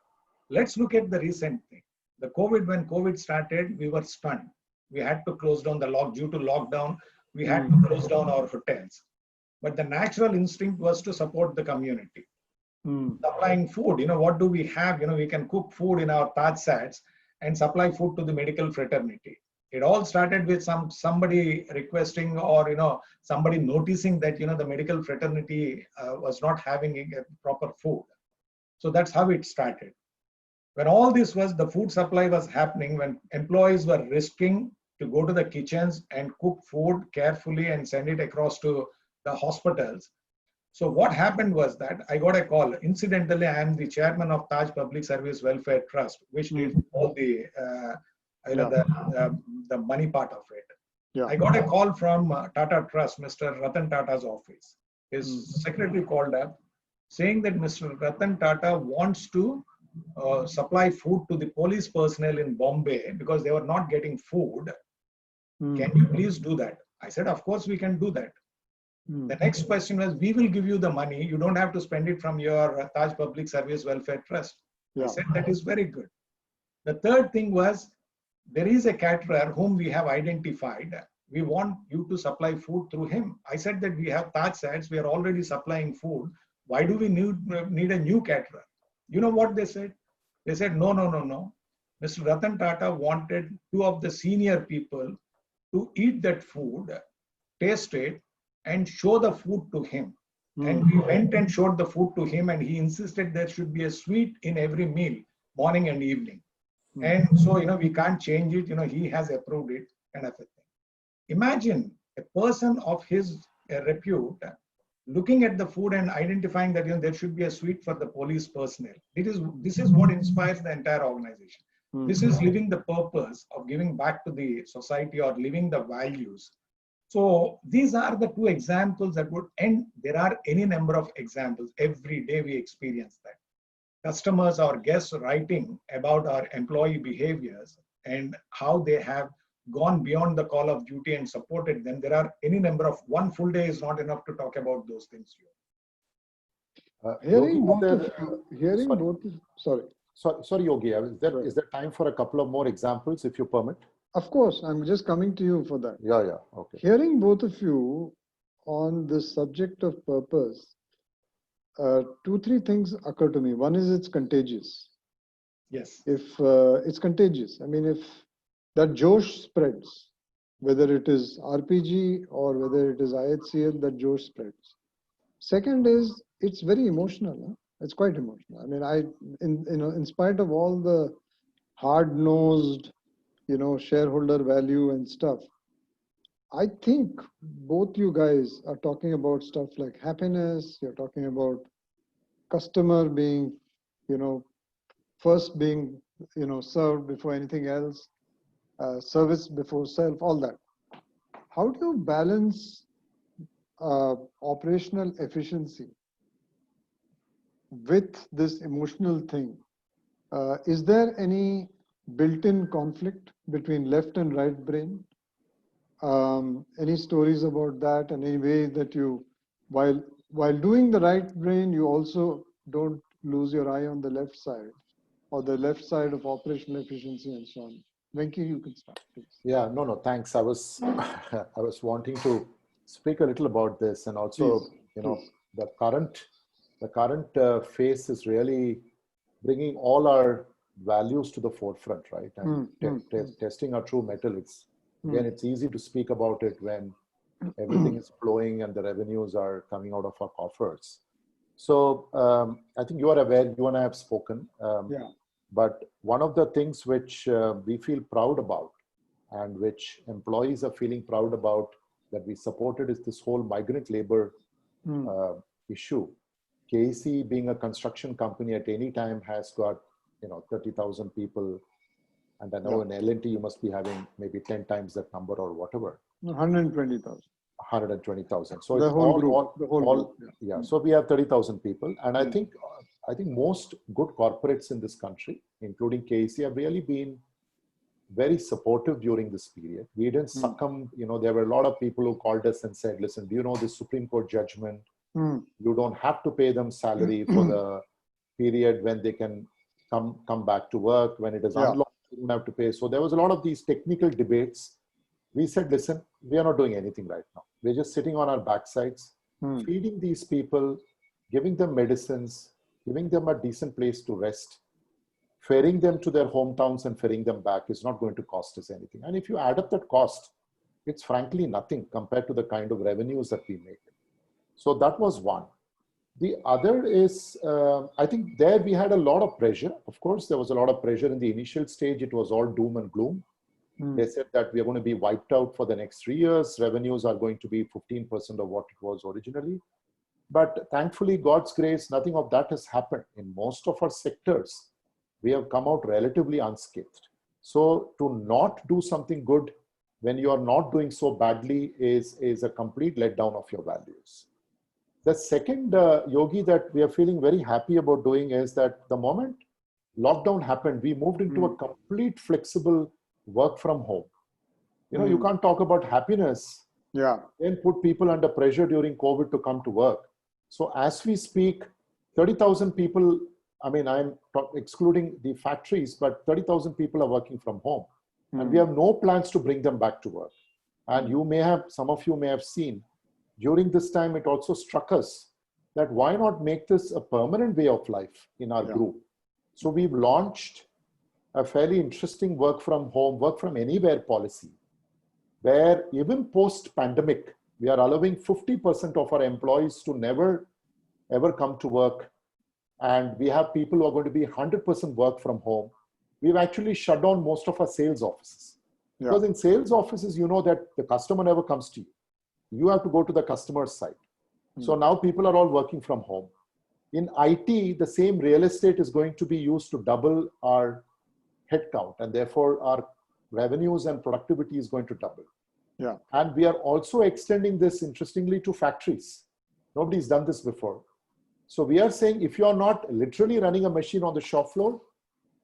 [SPEAKER 3] Let's look at the recent thing. When COVID started, we were stunned. We had to close down due to lockdown. We had to close down our hotels. But the natural instinct was to support the community. Supplying food, what do we have? We can cook food in our TajSATS and supply food to the medical fraternity. It all started with somebody requesting or, somebody noticing that, the medical fraternity was not having a proper food. So that's how it started. When all this the food supply was happening, when employees were risking to go to the kitchens and cook food carefully and send it across to the hospitals. So what happened was that I got a call. Incidentally, I am the chairman of Taj Public Service Welfare Trust, which did all the money part of it.
[SPEAKER 2] Yeah.
[SPEAKER 3] I got a call from Tata Trust, Mr. Ratan Tata's office. His secretary called up saying that Mr. Ratan Tata wants to supply food to the police personnel in Bombay because they were not getting food. Can you please do that? I said, of course we can do that. The next question was, we will give you the money. You don't have to spend it from your Taj Public Service Welfare Trust. I said, that is very good. The third thing was, there is a caterer whom we have identified. We want you to supply food through him. I said that we have TajSATS. We are already supplying food. Why do we need a new caterer? You know what they said? They said, no. Mr. Ratan Tata wanted two of the senior people to eat that food, taste it, and show the food to him. And we went and showed the food to him, and he insisted there should be a sweet in every meal, morning and evening. And so, we can't change it. He has approved it, kind of a thing. Imagine a person of his repute looking at the food and identifying that there should be a sweet for the police personnel. This is what inspires the entire organization. This is living the purpose of giving back to the society or living the values. So these are the two examples that would end. There are any number of examples. Every day we experience that. Customers or guests writing about our employee behaviors and how they have gone beyond the call of duty and supported them. There are any number of, one full day is not enough to talk about those things.
[SPEAKER 2] Hearing
[SPEAKER 4] Yogi,
[SPEAKER 2] both of you,
[SPEAKER 4] sorry, Yogi, is there time for a couple of more examples, if you permit?
[SPEAKER 2] Of course, I'm just coming to you for that.
[SPEAKER 4] Yeah, okay.
[SPEAKER 2] Hearing both of you on this subject of purpose, 2-3 things occur to me. One is it's contagious.
[SPEAKER 3] Yes.
[SPEAKER 2] If it's contagious, I mean, if that Josh spreads, whether it is RPG or whether it is IHCL, that Josh spreads. Second is it's very emotional. Huh? It's quite emotional. I mean, in spite of all the hard-nosed, shareholder value and stuff, I think both you guys are talking about stuff like happiness. You're talking about customer being, first being, served before anything else, service before self, all that. How do you balance operational efficiency with this emotional thing? Is there any built-in conflict between left and right brain? Any stories about that, and any way that you, while doing the right brain, you also don't lose your eye on the left side, or the left side of operational efficiency and so on? Venki, you can start, please.
[SPEAKER 4] Yeah, no, thanks. I was wanting to speak a little about this, and also,
[SPEAKER 2] Please.
[SPEAKER 4] the current phase is really bringing all our values to the forefront, right? And testing our true metal. It's easy to speak about it when everything is flowing and the revenues are coming out of our coffers. So I think you are aware, you and I have spoken. But one of the things which we feel proud about, and which employees are feeling proud about, that we supported, is this whole migrant labor issue. KEC, being a construction company, at any time has got 30,000 people, and I know in L&T you must be having maybe 10 times that number or whatever.
[SPEAKER 2] 120,000.
[SPEAKER 4] 120,000. So
[SPEAKER 2] the
[SPEAKER 4] it's
[SPEAKER 2] whole group.
[SPEAKER 4] So we have 30,000 people, and I think most good corporates in this country, including KEC, have really been very supportive during this period. We didn't succumb. There were a lot of people who called us and said, "Listen, do you know this Supreme Court judgment? You don't have to pay them salary for the period when they can come back to work. When it is unlawful, you don't have to pay." So there was a lot of these technical debates. We said, "Listen, we are not doing anything right now. We're just sitting on our backsides, feeding these people, giving them medicines, giving them a decent place to rest, ferrying them to their hometowns and ferrying them back is not going to cost us anything." And if you add up that cost, it's frankly nothing compared to the kind of revenues that we make. So that was one. The other is, I think there we had a lot of pressure. Of course, there was a lot of pressure in the initial stage. It was all doom and gloom. They said that we are going to be wiped out for the next 3 years. Revenues are going to be 15% of what it was originally. But thankfully, God's grace, nothing of that has happened. In most of our sectors, we have come out relatively unscathed. So to not do something good when you are not doing so badly is a complete letdown of your values. The second, Yogi, that we are feeling very happy about doing is that the moment lockdown happened, we moved into a complete flexible work from home. You can't talk about happiness and put people under pressure during COVID to come to work. So as we speak, 30,000 people, I mean, I'm excluding the factories, but 30,000 people are working from home. And we have no plans to bring them back to work. And some of you may have seen, during this time, it also struck us that why not make this a permanent way of life in our group? So we've launched a fairly interesting work from home, work from anywhere policy, where even post-pandemic, We are allowing 50% of our employees to never ever come to work. And we have people who are going to be 100% work from home. We've actually shut down most of our sales offices.
[SPEAKER 2] Yeah.
[SPEAKER 4] Because in sales offices, you know that the customer never comes to you. You have to go to the customer's site. So now people are all working from home. In IT, the same real estate is going to be used to double our headcount, and therefore our revenues and productivity is going to double.
[SPEAKER 2] Yeah.
[SPEAKER 4] And we are also extending this, interestingly, to factories. Nobody's done this before. So we are saying if you are not literally running a machine on the shop floor,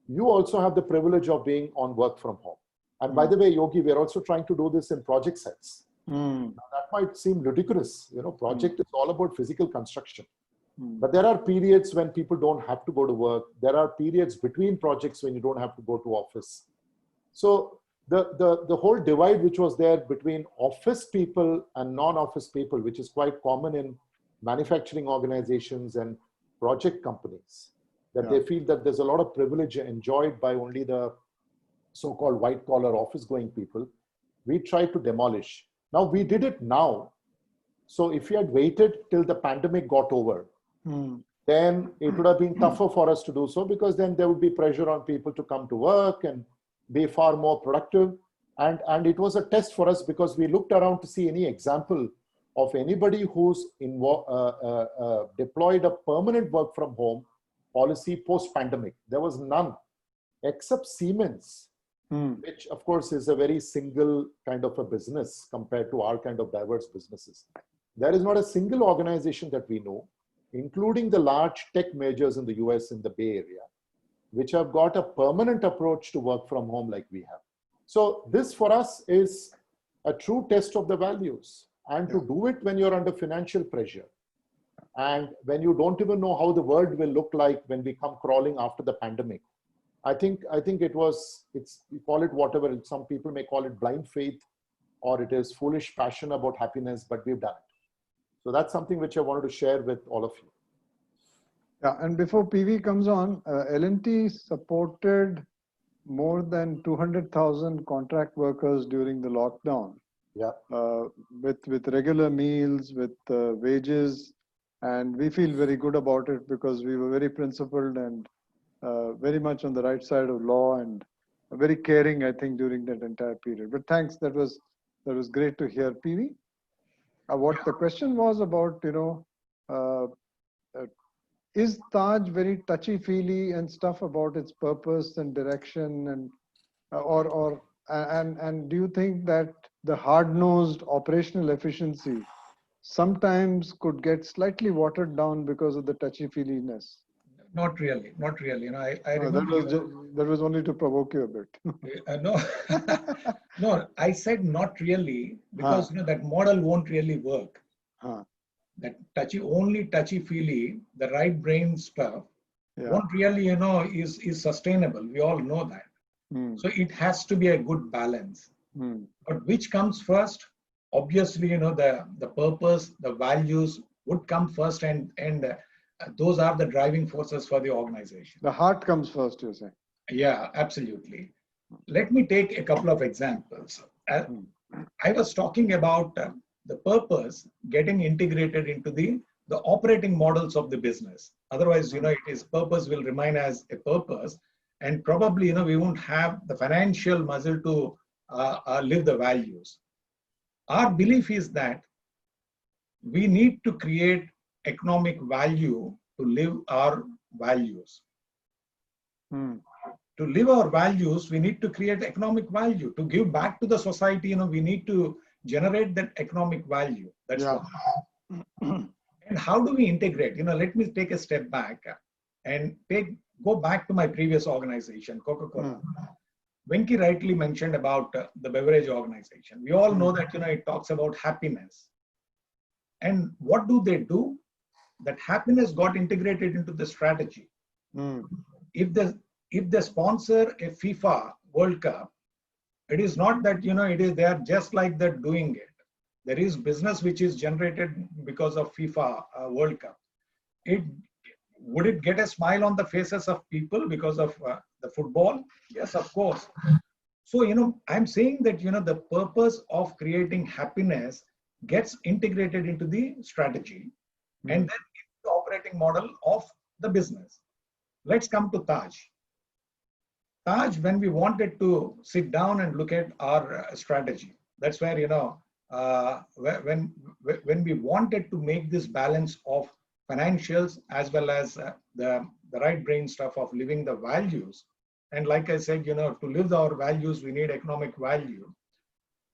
[SPEAKER 4] you also have the privilege of being on work from home. And by the way, Yogi, we're also trying to do this in project sites. Now, that might seem ludicrous. You know, project is all about physical construction. But there are periods when people don't have to go to work. There are periods between projects when you don't have to go to office. So the whole divide which was there between office people and non-office people, which is quite common in manufacturing organizations and project companies, that they feel that there's a lot of privilege enjoyed by only the so-called white-collar office-going people, we try to demolish. Now, we did it now. So if we had waited till the pandemic got over, then it would have been tougher for us to do so, because then there would be pressure on people to come to work and be far more productive. And it was a test for us, because we looked around to see any example of anybody who's deployed a permanent work from home policy post-pandemic. There was none, except Siemens, which of course is a very single kind of a business compared to our kind of diverse businesses. There is not a single organization that we know, including the large tech majors in the US in the Bay Area, which have got a permanent approach to work from home like we have. So this for us is a true test of the values, and to do it when you're under financial pressure and when you don't even know how the world will look like when we come crawling after the pandemic. I think we call it whatever, some people may call it blind faith, or it is foolish passion about happiness, but we've done it. So that's something which I wanted to share with all of you.
[SPEAKER 2] Yeah, and before PV comes on, L&T supported more than 200,000 contract workers during the lockdown.
[SPEAKER 4] Yeah.
[SPEAKER 2] With regular meals, with wages, and we feel very good about it because we were very principled and very much on the right side of law, and very caring, I think, during that entire period. But thanks, that was great to hear, PV. What the question was about, is Taj very touchy-feely and stuff about its purpose and direction, and and do you think that the hard-nosed operational efficiency sometimes could get slightly watered down because of the touchy-feeliness?
[SPEAKER 3] Not really. I
[SPEAKER 2] remember that was only to provoke you a bit.
[SPEAKER 3] No, no. I said not really, because that model won't really work. That touchy-feely, the right brain stuff won't really, is sustainable. We all know that. So it has to be a good balance. But which comes first? Obviously, the purpose, the values would come first, and those are the driving forces for the organization.
[SPEAKER 2] The heart comes first, you say?
[SPEAKER 3] Yeah, absolutely. Let me take a couple of examples. I was talking about the purpose getting integrated into the operating models of the business. Otherwise, it is purpose will remain as a purpose, and probably, we won't have the financial muscle to live the values. Our belief is that we need to create economic value to live our values. To live our values, we need to create economic value. To give back to the society, we need to generate that economic value. That's what. And how do we integrate? Let me take a step back and go back to my previous organization, Coca-Cola. Venki rightly mentioned about the beverage organization. We all know that, it talks about happiness. And what do they do? That happiness got integrated into the strategy. If they sponsor a FIFA World Cup, it is not that, they are just like that doing it. There is business which is generated because of FIFA World Cup. Would it get a smile on the faces of people because of the football? Yes, of course. So, I'm saying that, the purpose of creating happiness gets integrated into the strategy and then into the operating model of the business. Let's come to Taj. Taj, when we wanted to sit down and look at our strategy, that's where, when we wanted to make this balance of financials as well as the right brain stuff of living the values. And like I said, to live our values, we need economic value.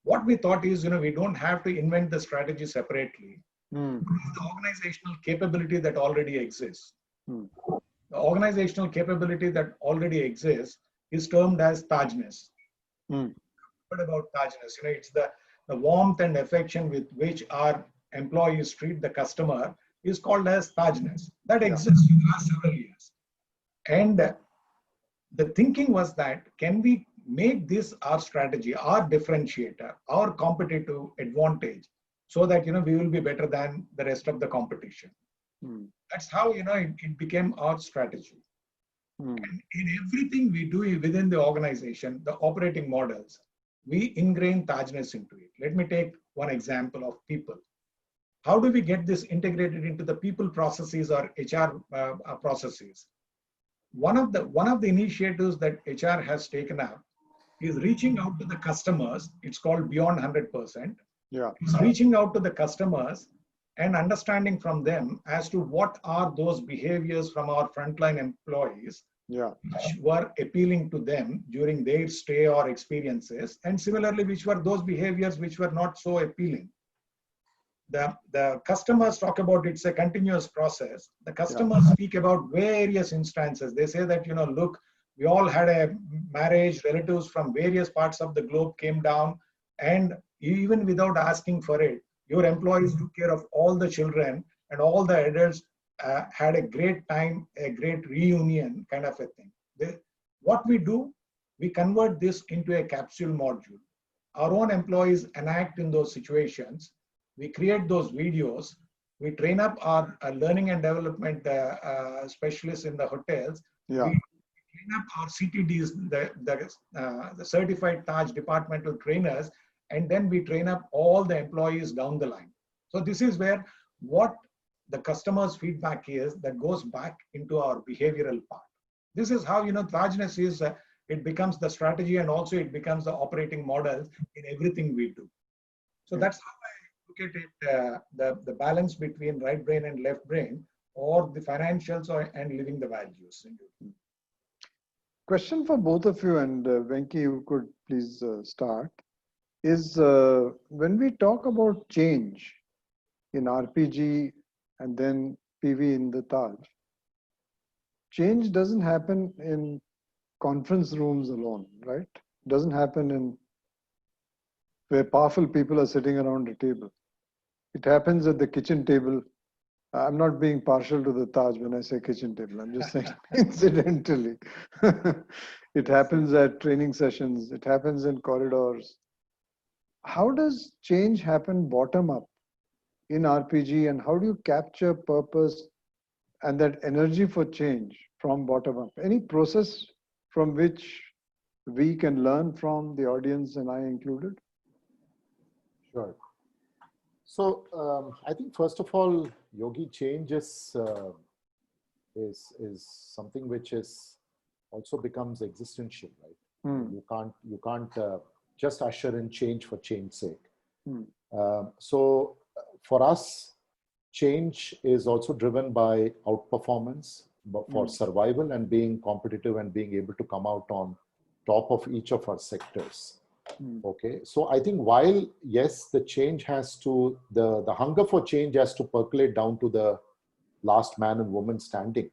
[SPEAKER 3] What we thought is, we don't have to invent the strategy separately. The organizational capability that already exists. The organizational capability that already exists is termed as Tajness. What about Tajness? It's the warmth and affection with which our employees treat the customer is called as Tajness. That exists in the last several years. And the thinking was that, can we make this our strategy, our differentiator, our competitive advantage, so that, we will be better than the rest of the competition. That's how, it became our strategy. And in everything we do within the organization, the operating models, we ingrain Tajness into it. Let me take one example of people. How do we get this integrated into the people processes or HR processes? One of the initiatives that HR has taken up is reaching out to the customers. It's called Beyond 100%. It's reaching out to the customers and understanding from them as to what are those behaviors from our frontline employees which were appealing to them during their stay or experiences, and similarly, which were those behaviors which were not so appealing. The customers talk about it's a continuous process. The customers speak about various instances. They say that, look, we all had a marriage, relatives from various parts of the globe came down, and even without asking for it, your employees took care of all the children, and all the adults had a great time, a great reunion kind of a thing. What we do, we convert this into a capsule module. Our own employees enact in those situations. We create those videos. We train up our learning and development specialists in the hotels. We train up our CTDs, the Certified Taj Departmental Trainers, and then we train up all the employees down the line. So this is where what the customer's feedback is that goes back into our behavioral part. This is how, Tajness is, it becomes the strategy, and also it becomes the operating model in everything we do. So that's how I look at it, the balance between right brain and left brain, or the financials and living the values.
[SPEAKER 2] Question for both of you, and Venki, you could please start, is when we talk about change in RPG and then PV in the Taj, change doesn't happen in conference rooms alone, right? It doesn't happen in where powerful people are sitting around a table. It happens at the kitchen table. I'm not being partial to the Taj when I say kitchen table. I'm just saying incidentally. It happens at training sessions. It happens in corridors. How does change happen bottom up in RPG, and how do you capture purpose and that energy for change from bottom up? Any process from which we can learn from, the audience and I included?
[SPEAKER 4] Sure. So I think first of all, Yogi, change is something which is also becomes existential, right? You can't just usher in change for change's sake. So for us, change is also driven by outperformance, but for survival and being competitive and being able to come out on top of each of our sectors. Okay, so I think while yes, the change has to, the hunger for change has to percolate down to the last man and woman standing.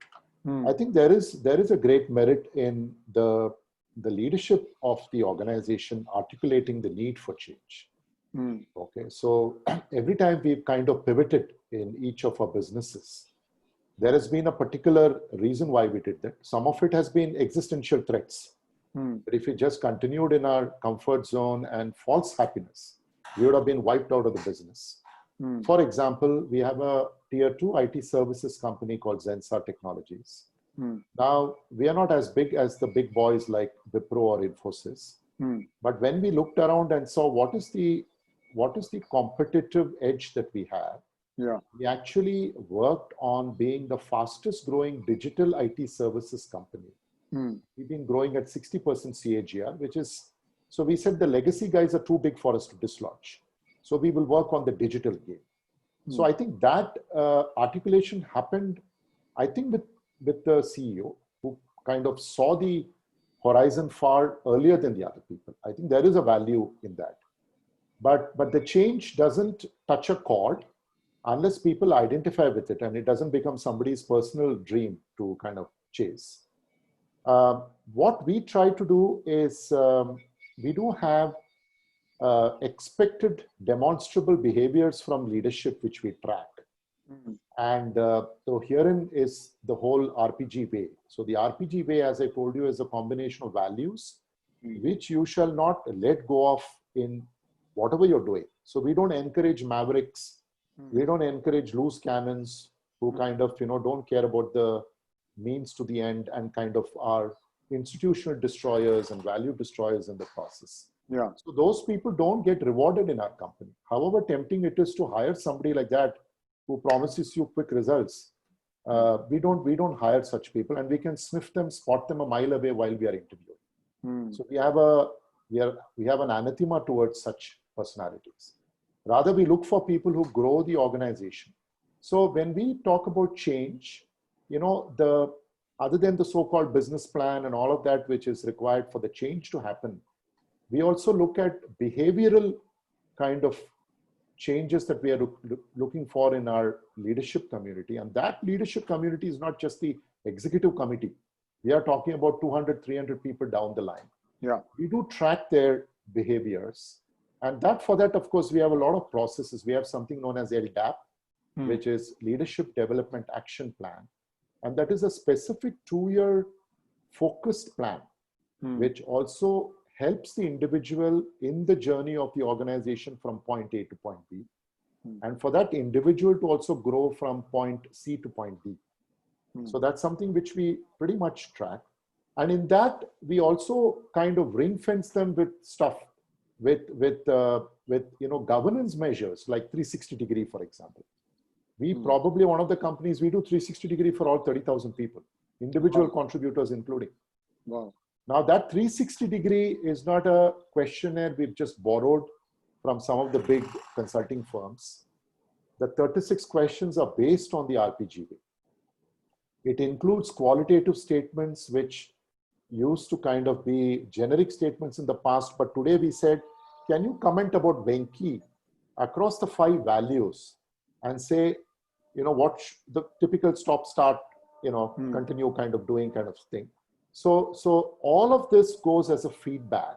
[SPEAKER 4] I think there is a great merit in the leadership of the organization articulating the need for change. Okay, so every time we've kind of pivoted in each of our businesses, there has been a particular reason why we did that. Some of it has been existential threats. But if we just continued in our comfort zone and false happiness, we would have been wiped out of the business. For example, we have a tier 2 IT services company called Zensar Technologies. Now, we are not as big as the big boys like Wipro or Infosys. But when we looked around and saw what is the what is the competitive edge that we have,
[SPEAKER 2] Yeah.
[SPEAKER 4] we actually worked on being the fastest growing digital IT services company. We've been growing at 60% CAGR, which is, so we said the legacy guys are too big for us to dislodge. So we will work on the digital game. So I think that articulation happened, I think with the CEO, who kind of saw the horizon far earlier than the other people. I think there is a value in that. But the change doesn't touch a chord unless people identify with it and it doesn't become somebody's personal dream to kind of chase. What we try to do is we do have expected demonstrable behaviors from leadership which we track. And so herein is the whole RPG way. So the RPG way, as I told you, is a combination of values which you shall not let go of in whatever you're doing. So we don't encourage mavericks. We don't encourage loose cannons who kind of, don't care about the means to the end and kind of are institutional destroyers and value destroyers in the process.
[SPEAKER 2] Yeah.
[SPEAKER 4] So those people don't get rewarded in our company. However tempting it is to hire somebody like that who promises you quick results. We don't hire such people, and we can sniff them, spot them a mile away while we are interviewing. So we have an anathema towards such personalities. Rather, we look for people who grow the organization. So when we talk about change, other than the so-called business plan and all of that which is required for the change to happen, we also look at behavioral kind of changes that we are looking for in our leadership community. And that leadership community is not just the executive committee. We are talking about 200, 300 people down the line.
[SPEAKER 2] Yeah.
[SPEAKER 4] We do track their behaviors. And for that, of course, we have a lot of processes. We have something known as LDAP, which is Leadership Development Action Plan. And that is a specific 2-year focused plan, which also helps the individual in the journey of the organization from point A to point B. And for that individual to also grow from point C to point D. So that's something which we pretty much track. And in that, we also kind of ring fence them with stuff, with governance measures like 360-degree, for example. We probably one of the companies, we do 360-degree for all 30,000 people, individual contributors including.
[SPEAKER 2] Wow.
[SPEAKER 4] Now that 360-degree is not a questionnaire we've just borrowed from some of the big consulting firms. The 36 questions are based on the RPG way. It includes qualitative statements which used to kind of be generic statements in the past, but today we said, can you comment about Venki across the 5 values and say, what the typical stop, start, continue kind of doing kind of thing. So all of this goes as a feedback.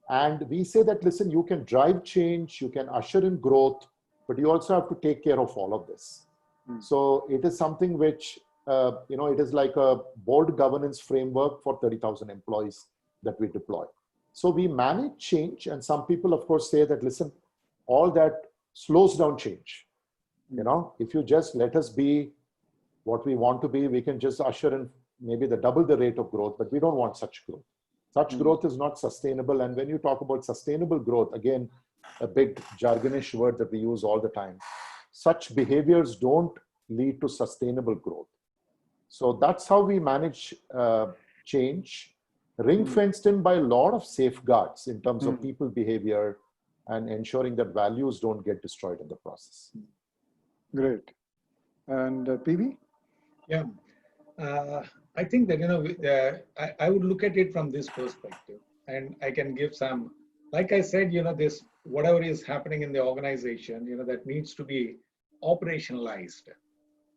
[SPEAKER 4] And we say that, listen, you can drive change, you can usher in growth, but you also have to take care of all of this. So it is something which, it is like a board governance framework for 30,000 employees that we deploy. So we manage change, and some people, of course, say that, listen, all that slows down change. If you just let us be what we want to be, we can just usher in maybe double the rate of growth, but we don't want such growth. Such growth is not sustainable. And when you talk about sustainable growth, again, a big jargonish word that we use all the time, such behaviors don't lead to sustainable growth. So that's how we manage change, ring-fenced in by a lot of safeguards in terms of people behavior and ensuring that values don't get destroyed in the process.
[SPEAKER 2] Great. And PV?
[SPEAKER 3] Yeah. I think that, I would look at it from this perspective, and I can give some, like I said, this, whatever is happening in the organization, that needs to be operationalized.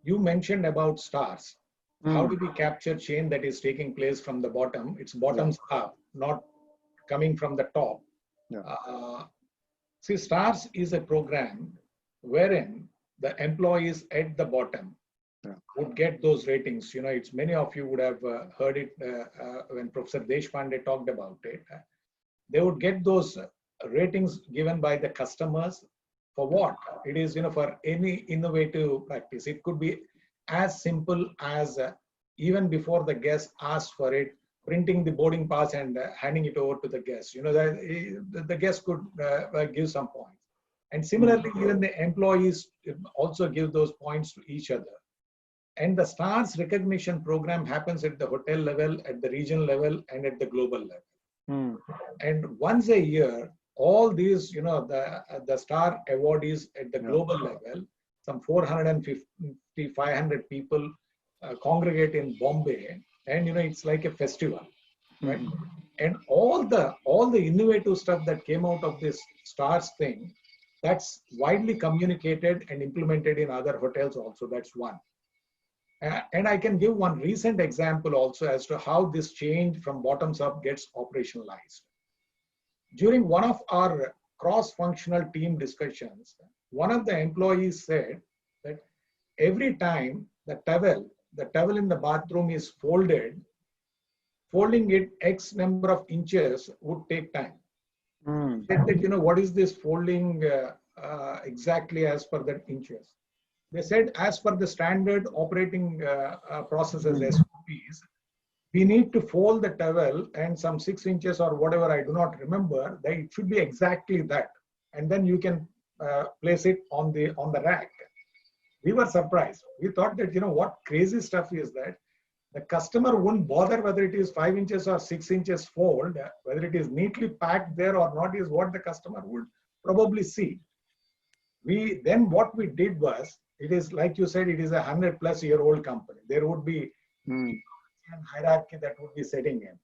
[SPEAKER 3] You mentioned about stars. How do we capture change that is taking place from the bottom? It's bottoms up, not coming from the top. See, stars is a program wherein the employees at the bottom would get those ratings. It's many of you would have heard it when Professor Deshpande talked about it. They would get those ratings given by the customers for what? It is, for any innovative practice. It could be as simple as even before the guest asks for it, printing the boarding pass and handing it over to the guest. The guest could give some points. And similarly, even the employees also give those points to each other. And the stars recognition program happens at the hotel level, at the regional level, and at the global level. And once a year, all these, the star awardees at the global level, some 450, 500 people congregate in Bombay, and it's like a festival, right? And all the innovative stuff that came out of this stars thing, that's widely communicated and implemented in other hotels also. That's one. And I can give one recent example also as to how this change from bottoms up gets operationalized. During one of our cross-functional team discussions, one of the employees said that every time the towel in the bathroom is folded, folding it X number of inches would take time. He said that, what is this folding exactly as per that inches? They said, as per the standard operating processes, SOPs, we need to fold the towel and some 6 inches or whatever, I do not remember, that it should be exactly that. And then you can place it on the rack. We were surprised. We thought that, what crazy stuff is that? The customer wouldn't bother whether it is 5 inches or 6 inches fold, whether it is neatly packed there or not is what the customer would probably see. Then what we did was, it is like you said, it is a 100-plus-year-old company. There would be hierarchy that would be setting in.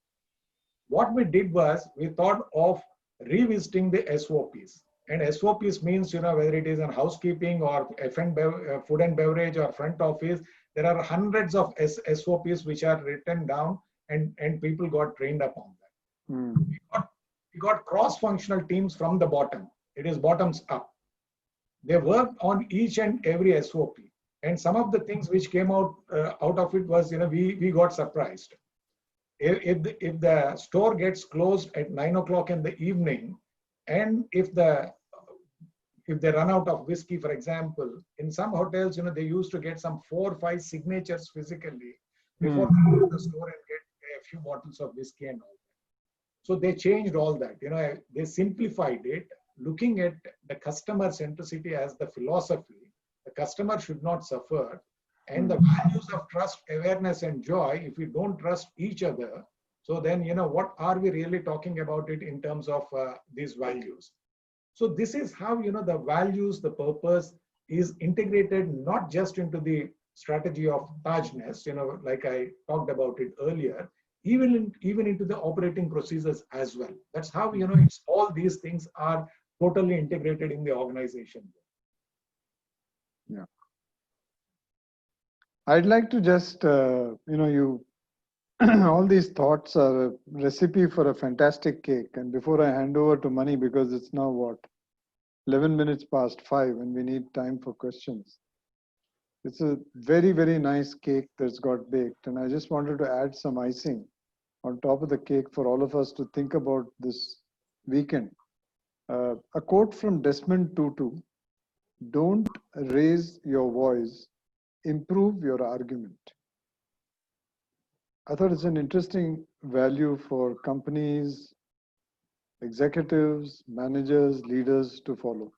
[SPEAKER 3] What we did was, we thought of revisiting the SOPs. And SOPs means, whether it is in housekeeping or food and beverage or front office, there are hundreds of SOPs which are written down, and people got trained up on that. We got cross-functional teams from the bottom. It is bottoms up. They worked on each and every SOP. And some of the things which came out of it was, we got surprised. If the store gets closed at 9 o'clock in the evening, and if they run out of whiskey, for example, in some hotels, they used to get some 4 or 5 signatures physically before they go to the store and get a few bottles of whiskey and all that. So they changed all that. They simplified it, looking at the customer centricity as the philosophy. The customer should not suffer, and the values of trust, awareness, and joy. If we don't trust each other, so then what are we really talking about it in terms of these values? So this is how the values, the purpose is integrated not just into the strategy of Tajness, like I talked about it earlier, even into the operating procedures as well. That's how it's all these things are totally integrated in the organization.
[SPEAKER 2] Yeah. I'd like to just, you, all these thoughts are a recipe for a fantastic cake. And before I hand over to Mani, because it's now what, 11 minutes past 5 and we need time for questions. It's a very, very nice cake that's got baked. And I just wanted to add some icing on top of the cake for all of us to think about this weekend. A quote from Desmond Tutu: "Don't raise your voice, improve your argument." I thought it's an interesting value for companies, executives, managers, leaders to follow.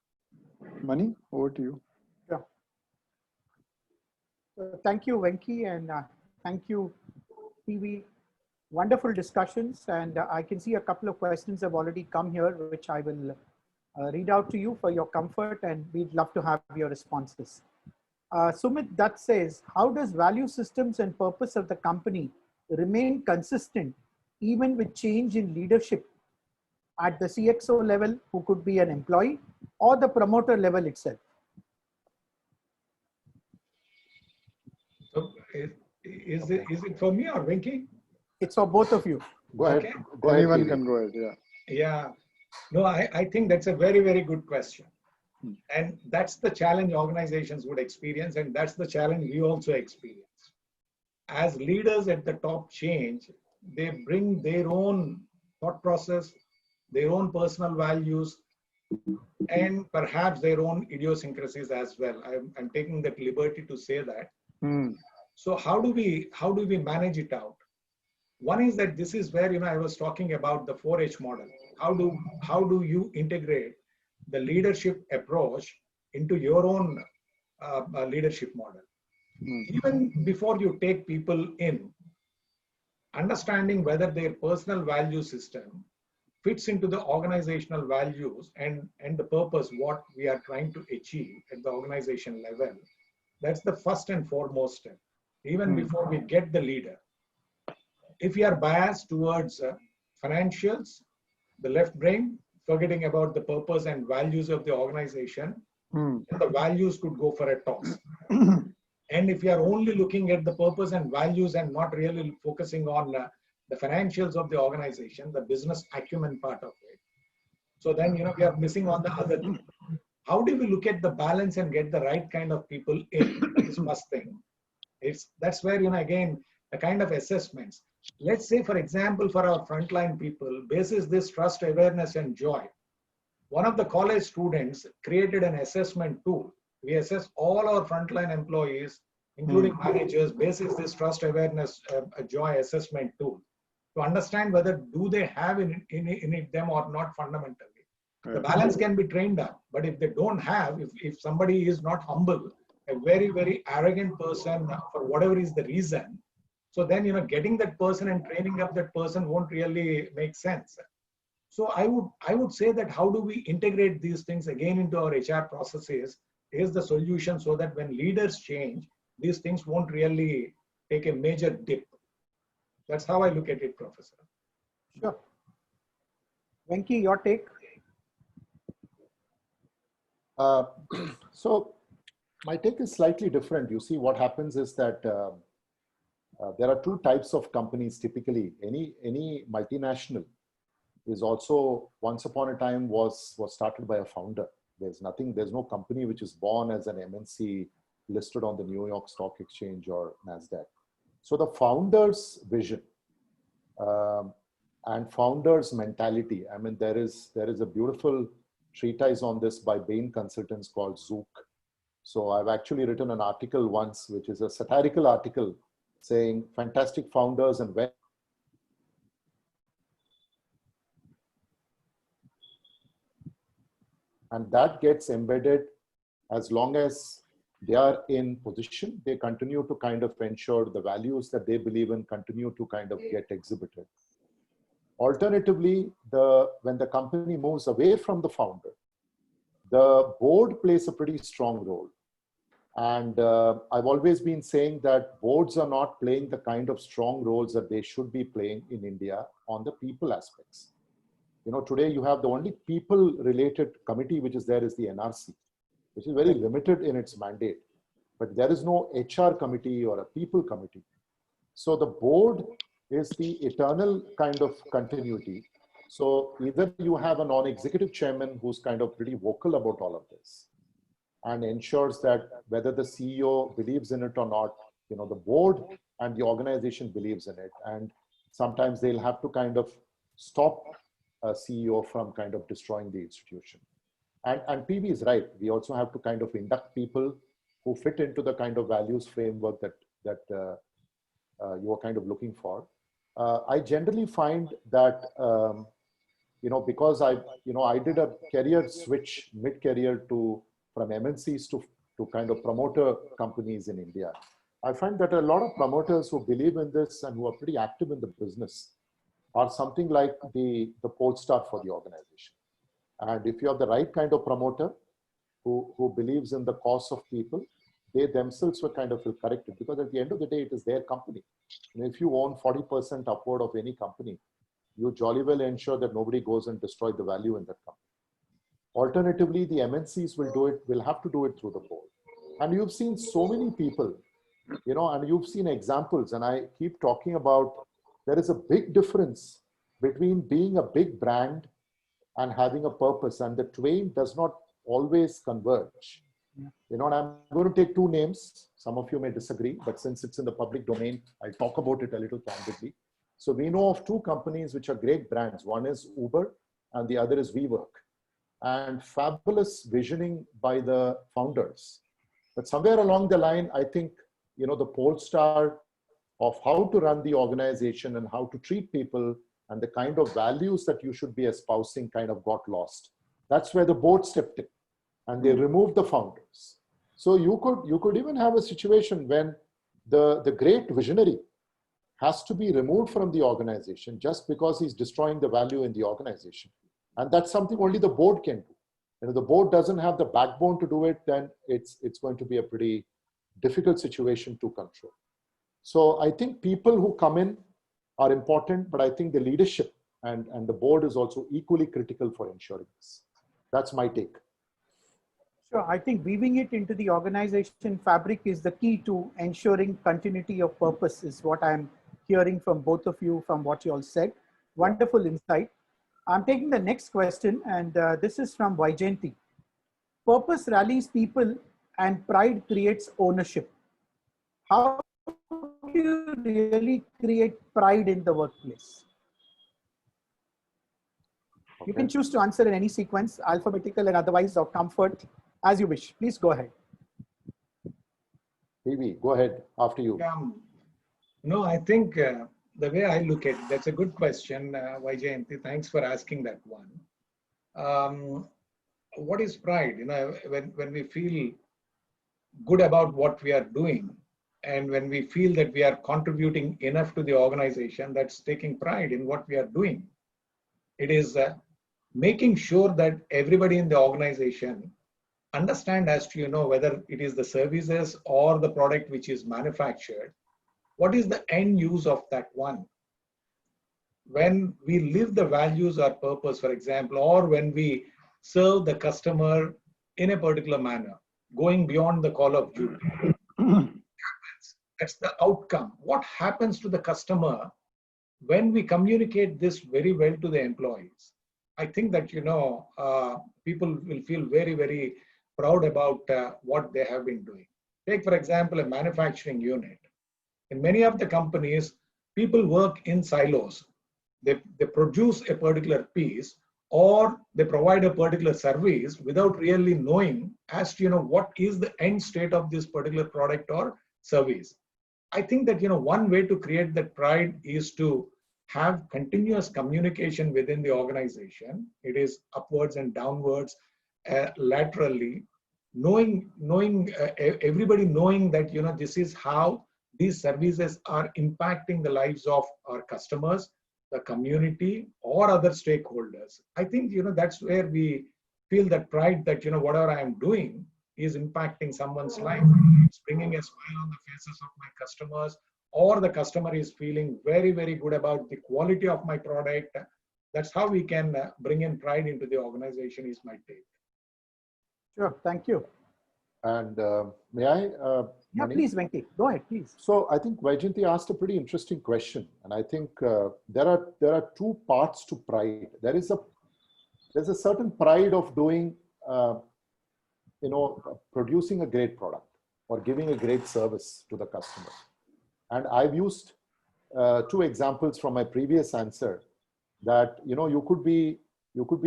[SPEAKER 2] Mani, over to you.
[SPEAKER 1] Yeah. Thank you, Venki, and thank you, PV. Wonderful discussions, and I can see a couple of questions have already come here, which I will read out to you for your comfort, and we'd love to have your responses. Sumit Dutt says, how does value systems and purpose of the company remain consistent even with change in leadership at the CXO level, who could be an employee, or the promoter level itself?
[SPEAKER 3] So is it for me or Venki?
[SPEAKER 1] It's for both of you.
[SPEAKER 4] Go ahead.
[SPEAKER 3] Okay.
[SPEAKER 4] Go ahead,
[SPEAKER 2] Anyone
[SPEAKER 4] PV.
[SPEAKER 2] can go ahead, yeah.
[SPEAKER 3] Yeah. No, I think that's a very, very good question. And that's the challenge organizations would experience, and that's the challenge we also experience. As leaders at the top change, they bring their own thought process, their own personal values, and perhaps their own idiosyncrasies as well. I'm taking that liberty to say that. So how do we manage it out? One is that this is where I was talking about the 4H model. How do you integrate the leadership approach into your own leadership model. Even before you take people in, understanding whether their personal value system fits into the organizational values and the purpose, what we are trying to achieve at the organization level, that's the first and foremost step, even before we get the leader. If we are biased towards financials, the left brain, forgetting about the purpose and values of the organization, the values could go for a toss. And if you are only looking at the purpose and values and not really focusing on the financials of the organization, the business acumen part of it, so then we are missing on the other thing. How do we look at the balance and get the right kind of people in? That is first thing. That's where again the kind of assessments. Let's say, for example, for our frontline people, basis this trust, awareness, and joy. One of the college students created an assessment tool. We assess all our frontline employees, including managers, basis this trust, awareness, joy assessment tool to understand whether do they have in it them or not fundamentally. The balance can be trained up, but if they don't have, if somebody is not humble, a very, very arrogant person for whatever is the reason, so then getting that person and training up that person won't really make sense. So I would say that how do we integrate these things again into our HR processes is the solution, so that when leaders change, these things won't really take a major dip. That's how I look at it, Professor.
[SPEAKER 1] Sure. Venki, your take?
[SPEAKER 4] So my take is slightly different. You see, what happens is that there are two types of companies typically. Any multinational is also, once upon a time, was started by a founder. There's no company which is born as an MNC listed on the New York Stock Exchange or NASDAQ. So the founder's vision and founder's mentality, I mean, there is a beautiful treatise on this by Bain Consultants called Zook. So I've actually written an article once, which is a satirical article saying fantastic founders and when and that gets embedded. As long as they are in position, they continue to kind of ensure the values that they believe in continue to kind of get exhibited. Alternatively, when the company moves away from the founder, the board plays a pretty strong role. And I've always been saying that boards are not playing the kind of strong roles that they should be playing in India on the people aspects. Today you have the only people related committee which is there is the NRC, which is very limited in its mandate, but there is no HR committee or a people committee. So the board is the eternal kind of continuity. So either you have a non-executive chairman who's kind of pretty vocal about all of this and ensures that whether the CEO believes in it or not, the board and the organization believes in it. And sometimes they'll have to kind of stop a CEO from kind of destroying the institution. And PV is right. We also have to kind of induct people who fit into the kind of values framework that you are kind of looking for. I generally find that, because I did a career switch mid-career from MNCs to kind of promoter companies in India. I find that a lot of promoters who believe in this and who are pretty active in the business are something like the pole star for the organization. And if you have the right kind of promoter who believes in the cause of people, they themselves will kind of feel corrected, because at the end of the day, it is their company. And if you own 40% upward of any company, you jolly well ensure that nobody goes and destroy the value in that company. Alternatively, the MNCs will have to do it through the board. And you've seen so many people, and you've seen examples, and I keep talking about, there is a big difference between being a big brand and having a purpose, and the twain does not always converge. And I'm going to take two names. Some of you may disagree, but since it's in the public domain, I'll talk about it a little candidly. So we know of two companies which are great brands. One is Uber and the other is WeWork. And fabulous visioning by the founders. But somewhere along the line, I think, the pole star of how to run the organization and how to treat people and the kind of values that you should be espousing kind of got lost. That's where the board stepped in and they removed the founders. So you could even have a situation when the great visionary has to be removed from the organization just because he's destroying the value in the organization. And that's something only the board can do. If the board doesn't have the backbone to do it, then it's going to be a pretty difficult situation to control. So I think people who come in are important, but I think the leadership and the board is also equally critical for ensuring this. That's my take.
[SPEAKER 1] Sure. I think weaving it into the organization fabric is the key to ensuring continuity of purpose, is what I'm hearing from both of you, from what you all said. Wonderful insight. I'm taking the next question, and this is from Vaijayanti. Purpose rallies people and pride creates ownership. How do you really create pride in the workplace? Okay. You can choose to answer in any sequence, alphabetical and otherwise, of comfort, as you wish. Please go ahead.
[SPEAKER 4] PV, go ahead, after you.
[SPEAKER 3] No, I think the way I look at it, that's a good question, Vaijayanti. Thanks for asking that one. What is pride? You know, when we feel good about what we are doing, and when we feel that we are contributing enough to the organization, that's taking pride in what we are doing. It is making sure that everybody in the organization understand as to, you know, whether it is the services or the product which is manufactured, what is the end use of that one? When we live the values or purpose, for example, or when we serve the customer in a particular manner, going beyond the call of duty, that's the outcome. What happens to the customer when we communicate this very well to the employees? I think that, you know, people will feel very, very proud about what they have been doing. Take, for example, a manufacturing unit. In many of the companies, people work in silos. They produce a particular piece or they provide a particular service without really knowing as to, you know, what is the end state of this particular product or service. I think that, you know, one way to create that pride is to have continuous communication within the organization. It is upwards and downwards, laterally, everybody knowing that, you know, this is how these services are impacting the lives of our customers, the community, or other stakeholders. I think, you know, that's where we feel that pride that, you know, whatever I am doing is impacting someone's life. It's bringing a smile on the faces of my customers, or the customer is feeling very, very good about the quality of my product. That's how we can bring in pride into the organization, is my take.
[SPEAKER 1] Sure, thank you.
[SPEAKER 4] And may I?
[SPEAKER 1] Yeah, please, Venki, go ahead, please.
[SPEAKER 4] So I think Vaijayanti asked a pretty interesting question, and I think there are two parts to pride. There's a certain pride of doing, you know, producing a great product or giving a great service to the customer. And I've used two examples from my previous answer that, you know, you could be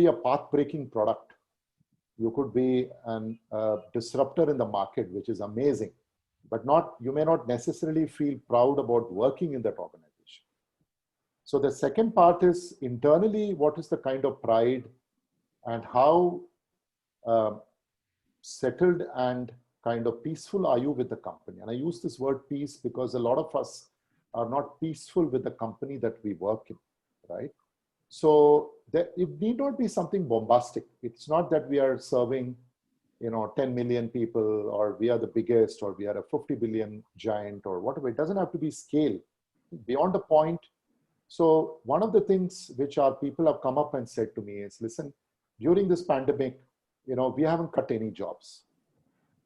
[SPEAKER 4] a path-breaking product. You could be a disruptor in the market, which is amazing, but you may not necessarily feel proud about working in that organization. So the second part is internally, what is the kind of pride and how settled and kind of peaceful are you with the company? And I use this word peace because a lot of us are not peaceful with the company that we work in, right? So it need not be something bombastic. It's not that we are serving, you know, 10 million people, or we are the biggest, or we are a 50 billion giant, or whatever. It doesn't have to be scale. Beyond the point. So one of the things which our people have come up and said to me is, listen, during this pandemic, you know, we haven't cut any jobs.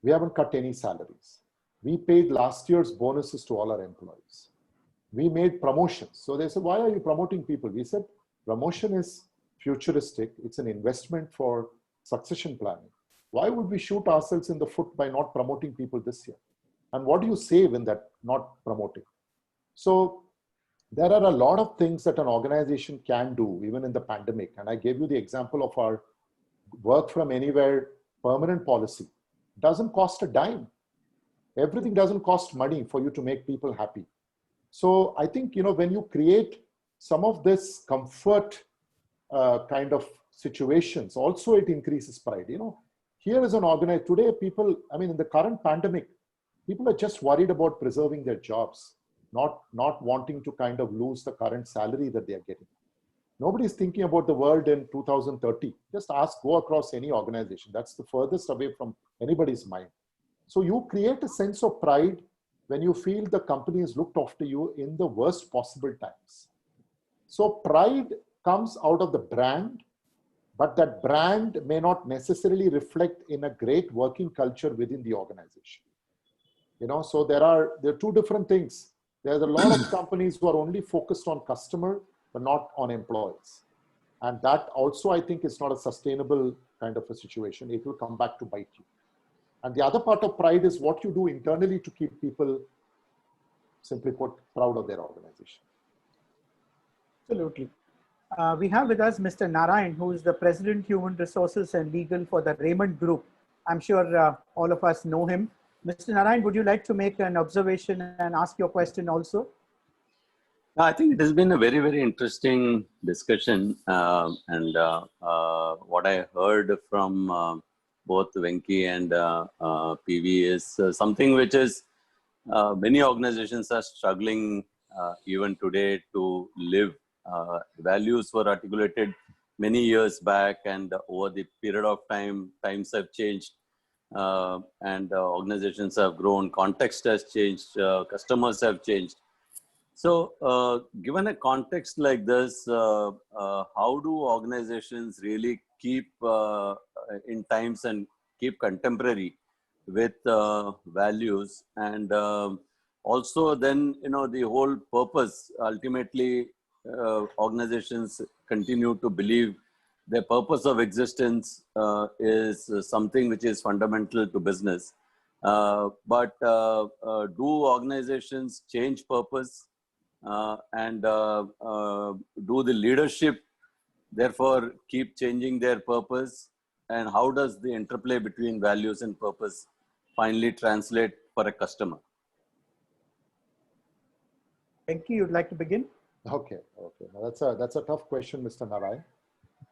[SPEAKER 4] We haven't cut any salaries. We paid last year's bonuses to all our employees. We made promotions. So they said, why are you promoting people? We said, promotion is futuristic. It's an investment for succession planning. Why would we shoot ourselves in the foot by not promoting people this year? And what do you save in that not promoting? So there are a lot of things that an organization can do, even in the pandemic. And I gave you the example of our work from anywhere permanent policy. It doesn't cost a dime. Everything doesn't cost money for you to make people happy. So I think, you know, when you create some of this comfort kind of situations, also it increases pride. Here is an organized, today people, in the current pandemic, people are just worried about preserving their jobs, not wanting to kind of lose the current salary that they are getting. Nobody's thinking about the world in 2030. Just go across any organization. That's the furthest away from anybody's mind. So you create a sense of pride when you feel the company has looked after you in the worst possible times. So pride comes out of the brand, but that brand may not necessarily reflect in a great working culture within the organization. So there are two different things. There's a lot of companies who are only focused on customer, but not on employees. And that also, I think, is not a sustainable kind of a situation. It will come back to bite you. And the other part of pride is what you do internally to keep people, simply put, proud of their organization.
[SPEAKER 1] Absolutely. We have with us Mr. Narayan, who is the President, Human Resources and Legal for the Raymond Group. I'm sure all of us know him. Mr. Narayan, would you like to make an observation and ask your question also?
[SPEAKER 5] I think it has been a very, very interesting discussion. And what I heard from both Venki and PV is something which is many organizations are struggling even today to live. Values were articulated many years back, and over the period of time, times have changed. And organizations have grown, context has changed, customers have changed. So given a context like this, how do organizations really keep in times and keep contemporary with values? And also then, the whole purpose, ultimately organizations continue to believe their purpose of existence is something which is fundamental to business. But do organizations change purpose? And do the leadership therefore keep changing their purpose? And how does the interplay between values and purpose finally translate for a customer?
[SPEAKER 1] Venki, you'd like to begin?
[SPEAKER 4] Okay. Now that's a tough question, Mr. Narayan,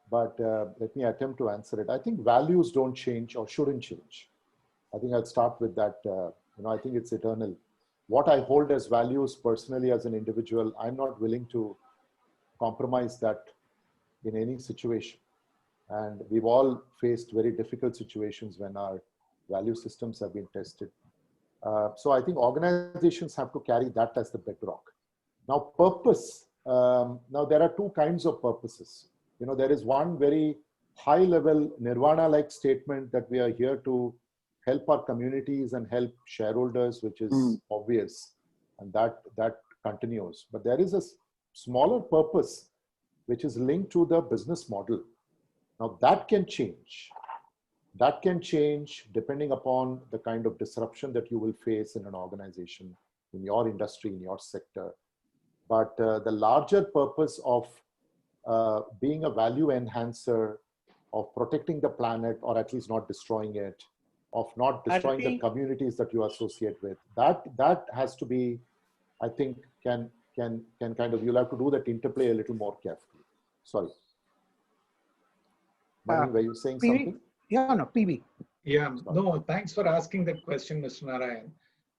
[SPEAKER 4] but let me attempt to answer it. I think values don't change or shouldn't change. I think I'll start with that. I think it's eternal. What I hold as values personally as an individual, I'm not willing to compromise that in any situation. And we've all faced very difficult situations when our value systems have been tested. So I think organizations have to carry that as the bedrock. Now, purpose. Now, there are two kinds of purposes. There is one very high level nirvana-like statement that we are here to help our communities and help shareholders, which is obvious, and that continues. But there is a smaller purpose which is linked to the business model. Now that can change. That can change depending upon the kind of disruption that you will face in an organization, in your industry, in your sector. But the larger purpose of being a value enhancer, of protecting the planet, or at least not destroying it, of not destroying the communities that you associate with, that has to be, I think, can kind of, you'll have to do that interplay a little more carefully. Sorry. Mani, were you saying
[SPEAKER 1] PV?
[SPEAKER 4] something?
[SPEAKER 1] Yeah, no, PV.
[SPEAKER 3] Yeah, no, thanks for asking that question, Mr. Narayan.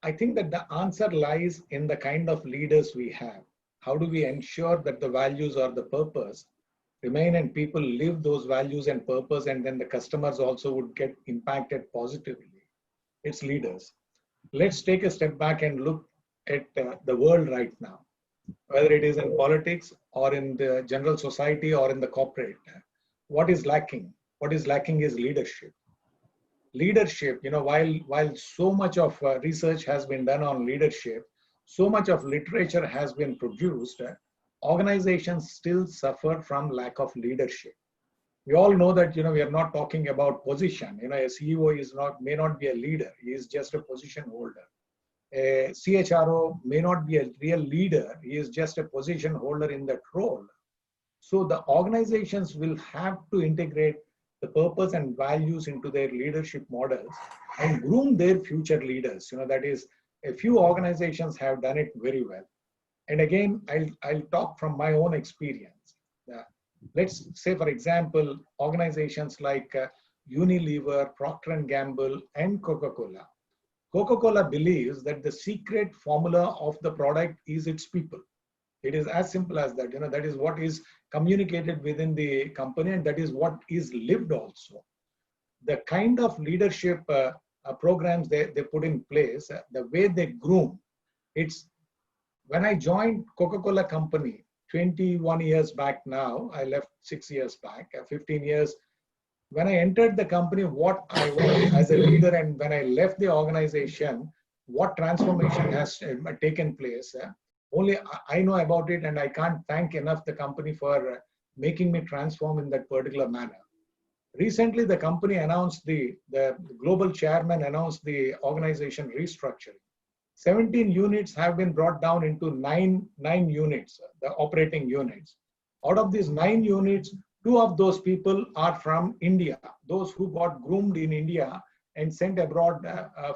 [SPEAKER 3] I think that the answer lies in the kind of leaders we have. How do we ensure that the values or the purpose remain and people live those values and purpose, and then the customers also would get impacted positively? It's leaders. Let's take a step back and look at the world right now, whether it is in politics or in the general society or in the corporate. What is lacking? What is lacking is leadership. Leadership, while so much of research has been done on leadership, so much of literature has been produced, organizations still suffer from lack of leadership. We all know that, we are not talking about position. A CEO may not be a leader. He is just a position holder. A CHRO may not be a real leader. He is just a position holder in that role. So the organizations will have to integrate the purpose and values into their leadership models and groom their future leaders. That is, a few organizations have done it very well. And again, I'll talk from my own experience. Let's say, for example, organizations like Unilever, Procter and Gamble, and Coca-Cola. Coca-Cola believes that the secret formula of the product is its people. It is as simple as that. That is what is communicated within the company, and that is what is lived also. The kind of leadership programs they put in place, the way they groom, it's when I joined Coca-Cola company 21 years back now, I left 6 years back, 15 years. When I entered the company, what I was as a leader, and when I left the organization, what transformation has taken place. Only I know about it, and I can't thank enough the company for making me transform in that particular manner. Recently, the company announced the global chairman announced the organization restructuring. 17 units have been brought down into nine units, the operating units. Out of these 9 units, 2 of those people are from India, those who got groomed in India and sent abroad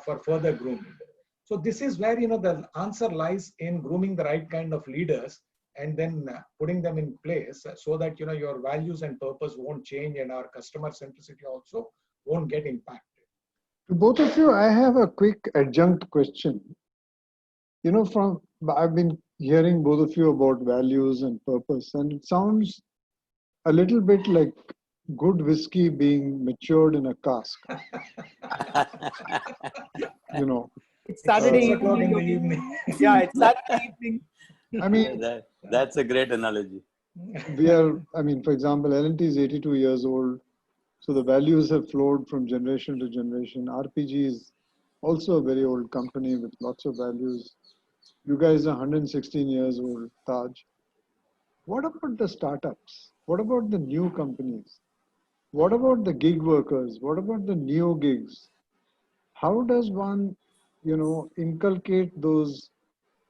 [SPEAKER 3] for further grooming. So this is where the answer lies in grooming the right kind of leaders and then putting them in place so that your values and purpose won't change, and our customer centricity also won't get impacted.
[SPEAKER 2] To both of you, I have a quick adjunct question. I've been hearing both of you about values and purpose, and it sounds a little bit like good whiskey being matured in a cask.
[SPEAKER 1] It's Saturday
[SPEAKER 3] 6 o'clock in the
[SPEAKER 1] evening.
[SPEAKER 3] evening.
[SPEAKER 1] Yeah, it's Saturday evening.
[SPEAKER 2] I mean,
[SPEAKER 5] that's a great analogy.
[SPEAKER 2] For example, L&T is 82 years old. So the values have flowed from generation to generation. RPG is also a very old company with lots of values. You guys are 116 years old, Taj. What about the startups? What about the new companies? What about the gig workers? What about the neo gigs? How does one, inculcate those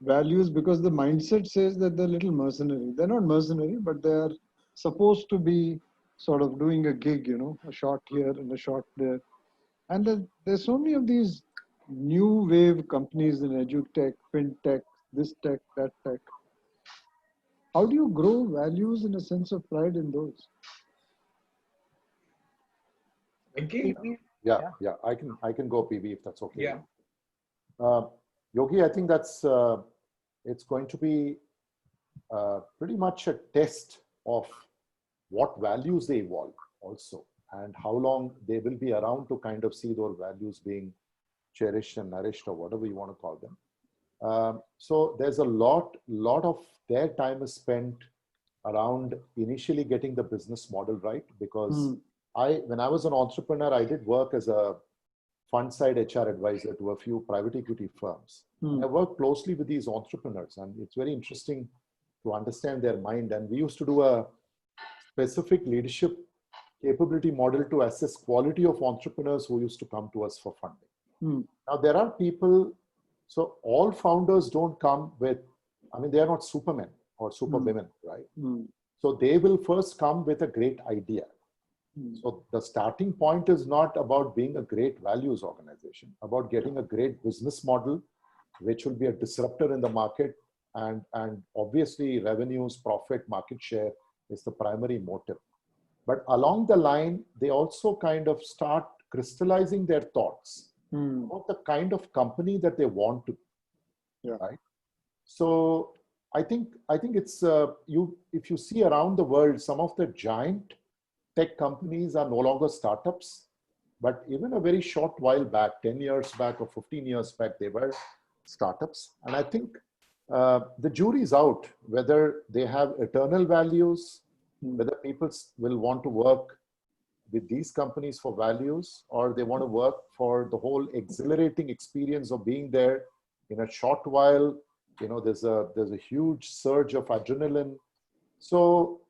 [SPEAKER 2] values? Because the mindset says that they're a little mercenary. They're not mercenary, but they're supposed to be sort of doing a gig, a shot here and a shot there. And there's so many of these new wave companies in edutech, fintech, this tech, that tech. How do you grow values and a sense of pride in those?
[SPEAKER 3] Venki?
[SPEAKER 4] Yeah. I can go, PV, if that's okay.
[SPEAKER 3] Yeah.
[SPEAKER 4] Yogi, I think that's it's going to be pretty much a test of what values they evolve also, and how long they will be around to kind of see those values being cherished and nourished, or whatever you want to call them. So there's a lot of their time is spent around initially getting the business model right, because when I was an entrepreneur, I did work as a fund side HR advisor to a few private equity firms. I worked closely with these entrepreneurs, and it's very interesting to understand their mind. And we used to do a specific leadership capability model to assess quality of entrepreneurs who used to come to us for funding. Now, there are people, so all founders don't come with, they are not supermen or superwomen, right? So they will first come with a great idea. So the starting point is not about being a great values organization, about getting a great business model, which will be a disruptor in the market, and obviously revenues, profit, market share is the primary motive. But along the line, they also kind of start crystallizing their thoughts about the kind of company that they want to be, right? So I think it's if you see around the world, some of the giant tech companies are no longer startups, but even a very short while back, 10 years back or 15 years back, they were startups. And I think the jury's out whether they have eternal values, whether people will want to work with these companies for values, or they want to work for the whole exhilarating experience of being there in a short while. There's a huge surge of adrenaline. So,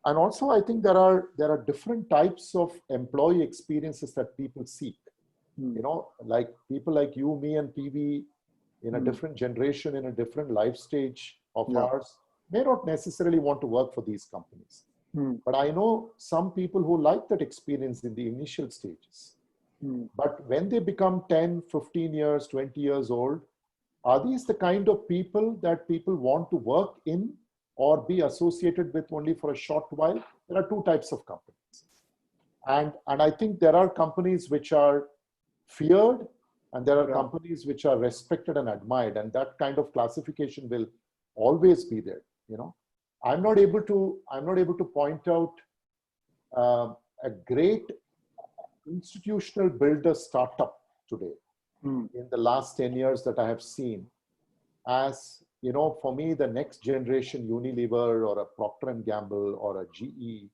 [SPEAKER 4] and also I think there are different types of employee experiences that people seek. Like people like you, me, and PV in a different generation, in a different life stage of ours, may not necessarily want to work for these companies. But I know some people who like that experience in the initial stages. But when they become 10, 15 years, 20 years old, are these the kind of people that people want to work in or be associated with only for a short while. There are two types of companies. And I think there are companies which are feared, and there are companies which are respected and admired, and that kind of classification will always be there. You know, I'm not able to point out a great institutional builder startup today in the last 10 years that I have seen as, you know, for me, the next generation Unilever or a Procter & Gamble or a GE.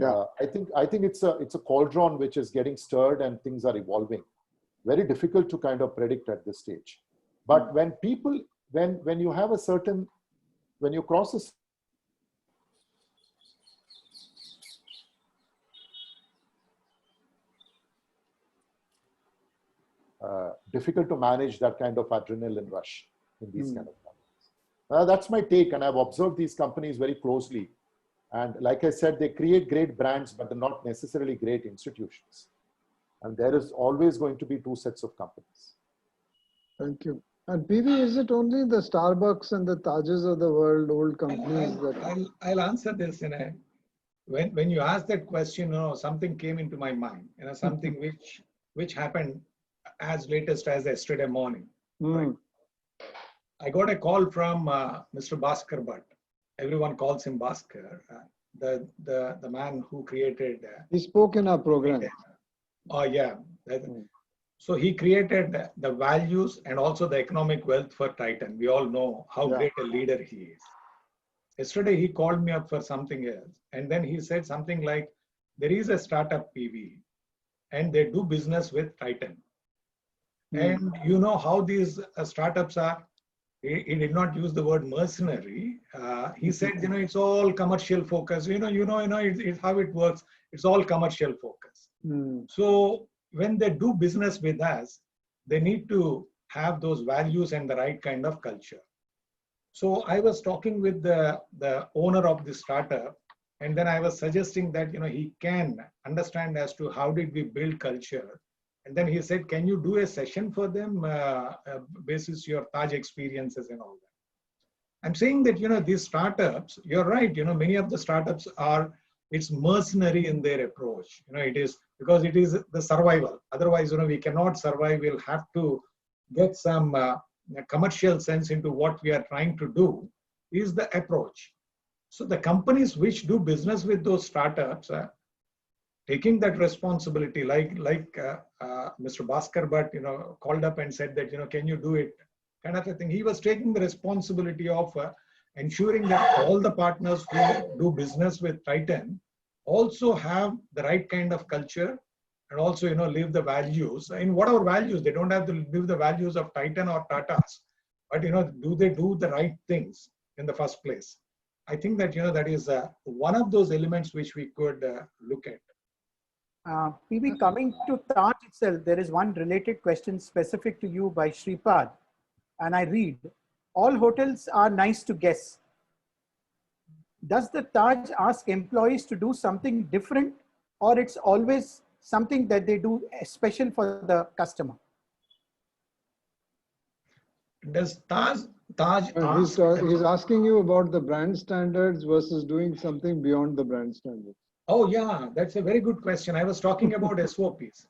[SPEAKER 4] I think it's a cauldron which is getting stirred and things are evolving. Very difficult to kind of predict at this stage. But when people, when you have a certain, when you cross a difficult to manage that kind of adrenaline rush in these kind of companies. That's my take, and I've observed these companies very closely. And like I said, they create great brands, but they're not necessarily great institutions. And there is always going to be two sets of companies.
[SPEAKER 2] Thank you. And PV, is it only the Starbucks and the Tajes of the world, old companies
[SPEAKER 3] I'll answer this in a, when you asked that question, you know, something came into my mind, you know, something which happened as latest as yesterday morning. Right? I got a call from Mr. Bhaskar Bhatt. Everyone calls him Bhaskar, the man who created.
[SPEAKER 2] He spoke in our program.
[SPEAKER 3] Oh yeah. So he created the values and also the economic wealth for Titan. We all know how great a leader he is. Yesterday he called me up for something else, and then he said something like, there is a startup PV and they do business with Titan. And you know how these startups are. He did not use the word mercenary. He said, you know, it's all commercial focus. It's how it works. It's all commercial focus. So when they do business with us, they need to have those values and the right kind of culture. So I was talking with the owner of the startup, and then I was suggesting that, you know, he can understand as to how did we build culture. And then he said, can you do a session for them basis your Taj experiences and all that? I'm saying that, you know, these startups, you're right, you know, many of the startups are, it's mercenary in their approach. You know, it is because it is the survival. Otherwise, you know, we cannot survive. We'll have to get some commercial sense into what we are trying to do is the approach. So the companies which do business with those startups, taking that responsibility, like Mr. Bhaskar Bhatt, you know, called up and said that, you know, can you do it, kind of a thing. He was taking the responsibility of ensuring that all the partners who do business with Titan also have the right kind of culture and also, you know, live the values. In whatever values, they don't have to live the values of Titan or Tatas, but, you know, do they do the right things in the first place? I think that, you know, that is one of those elements which we could look at.
[SPEAKER 1] PV, coming to Taj itself, there is one related question specific to you by Shripad, and I read, all hotels are nice to guests. Does the Taj ask employees to do something different, or it's always something that they do special for the customer?
[SPEAKER 3] Does Taj ask?
[SPEAKER 2] He's asking you about the brand standards versus doing something beyond the brand standards.
[SPEAKER 3] Oh yeah, that's a very good question. I was talking about SOPs.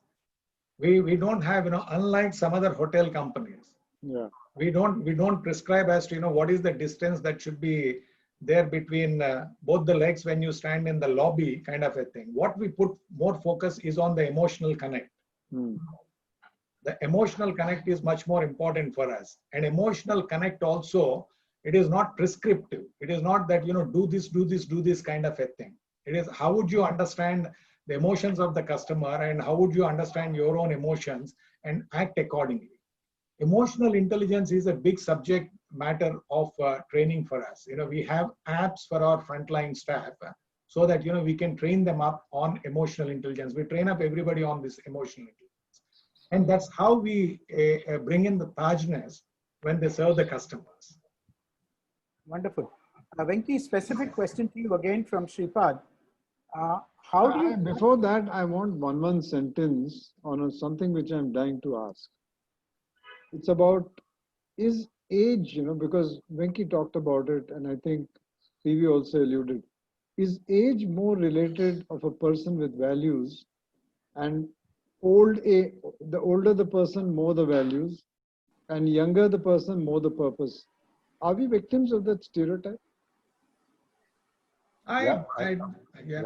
[SPEAKER 3] We don't have, you know, unlike some other hotel companies.
[SPEAKER 2] Yeah.
[SPEAKER 3] We don't prescribe as to, you know, what is the distance that should be there between both the legs when you stand in the lobby, kind of a thing. What we put more focus is on the emotional connect. The emotional connect is much more important for us. And emotional connect also, it is not prescriptive. It is not that, you know, do this kind of a thing. It is how would you understand the emotions of the customer and how would you understand your own emotions and act accordingly. Emotional intelligence is a big subject matter of training for us. You know, we have apps for our frontline staff so that, you know, we can train them up on emotional intelligence. We train up everybody on this emotional intelligence. And that's how we bring in the Tajness when they serve the customers.
[SPEAKER 1] Wonderful. Venki, specific question to you again from Shripad.
[SPEAKER 2] Before that, I want one sentence on something which I'm dying to ask. It's about, is age, you know, because Venki talked about it, and I think PV also alluded. Is age more related of a person with values, and the older the person, more the values, and younger the person, more the purpose? Are we victims of that stereotype?
[SPEAKER 4] Yeah,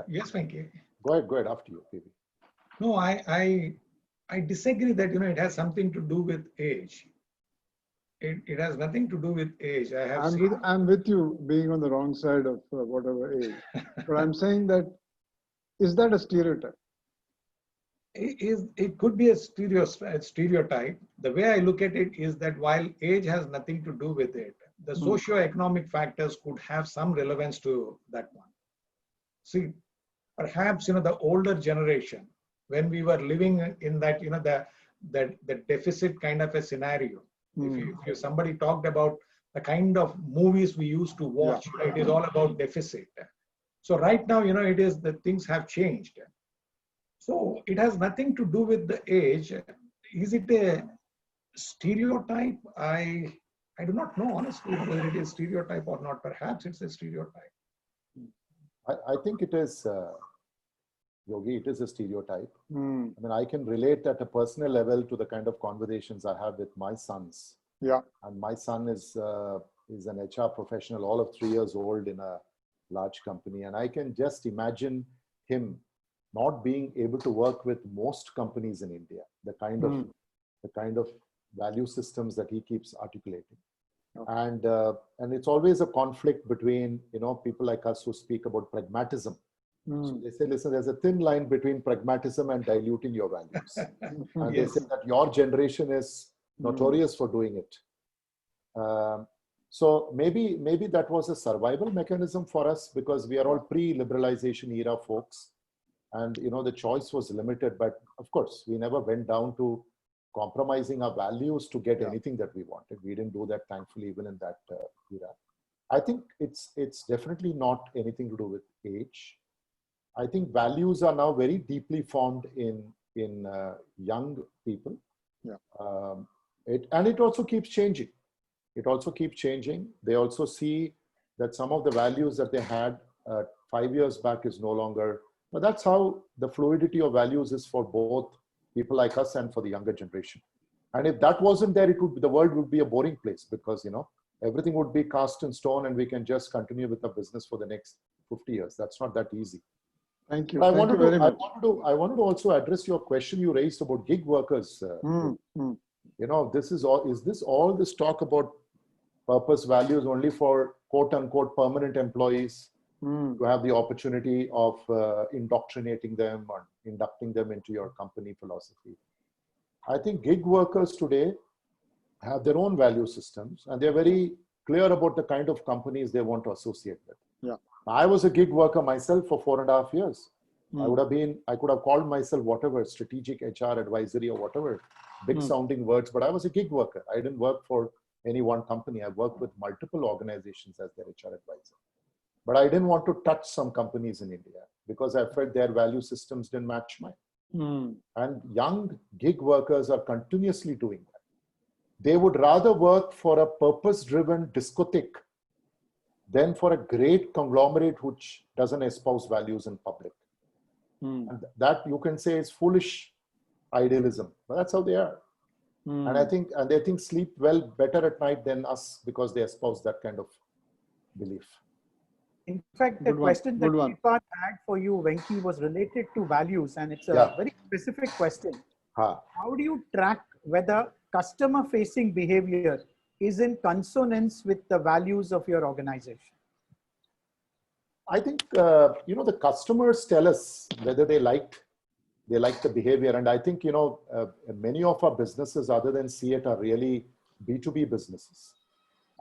[SPEAKER 3] Yes, Venki.
[SPEAKER 4] Go ahead after you, PV.
[SPEAKER 3] No, I disagree that, it has something to do with age. It has nothing to do with age. I have seen.
[SPEAKER 2] I'm with you being on the wrong side of whatever age. But I'm saying that, is that a stereotype?
[SPEAKER 3] It could be a stereotype. The way I look at it is that while age has nothing to do with it, the socio-economic factors could have some relevance to that one. See, perhaps, the older generation, when we were living in that, the deficit kind of a scenario, if somebody talked about the kind of movies we used to watch, it is all about deficit. So right now, it is that things have changed. So it has nothing to do with the age. Is it a stereotype? I do not know, honestly, whether it is stereotype or not. Perhaps it's a stereotype.
[SPEAKER 4] I think it is, Yogi, it is a stereotype. I mean, I can relate at a personal level to the kind of conversations I have with my sons.
[SPEAKER 2] Yeah.
[SPEAKER 4] And my son is an HR professional, all of 3 years old in a large company. And I can just imagine him not being able to work with most companies in India, the kind of value systems that he keeps articulating. Okay. And it's always a conflict between, people like us who speak about pragmatism. So they say, listen, there's a thin line between pragmatism and diluting your values. And they say that your generation is notorious for doing it. So maybe that was a survival mechanism for us, because we are all pre-liberalization era folks. And, the choice was limited, but of course, we never went down to compromising our values to get anything that we wanted. We didn't do that, thankfully, even in that era. I think it's definitely not anything to do with age. I think values are now very deeply formed in young people. Yeah. It also keeps changing. It also keeps changing. They also see that some of the values that they had 5 years back is no longer. But that's how the fluidity of values is for both people like us and for the younger generation. And if that wasn't there, the world would be a boring place, because, everything would be cast in stone and we can just continue with the business for the next 50 years. That's not that easy.
[SPEAKER 2] Thank you.
[SPEAKER 4] But I wanted to also address your question you raised about gig workers. Is this talk about purpose values only for quote unquote permanent employees? To have the opportunity of indoctrinating them or inducting them into your company philosophy. I think gig workers today have their own value systems, and they're very clear about the kind of companies they want to associate with. Yeah. I was a gig worker myself for 4.5 years. I could have called myself whatever, strategic HR advisory or whatever, big sounding words, but I was a gig worker. I didn't work for any one company. I worked with multiple organizations as their HR advisor. But I didn't want to touch some companies in India because I felt their value systems didn't match mine. And young gig workers are continuously doing that. They would rather work for a purpose-driven discotheque than for a great conglomerate which doesn't espouse values in public. And that you can say is foolish idealism, but that's how they are. And they think sleep well better at night than us because they espouse that kind of belief.
[SPEAKER 1] In fact, the question that Deepak had for you, Venki, was related to values, and it's a very specific question. How do you track whether customer-facing behavior is in consonance with the values of your organization?
[SPEAKER 4] I think, the customers tell us whether they like the behavior. And I think, many of our businesses other than CEAT are really B2B businesses.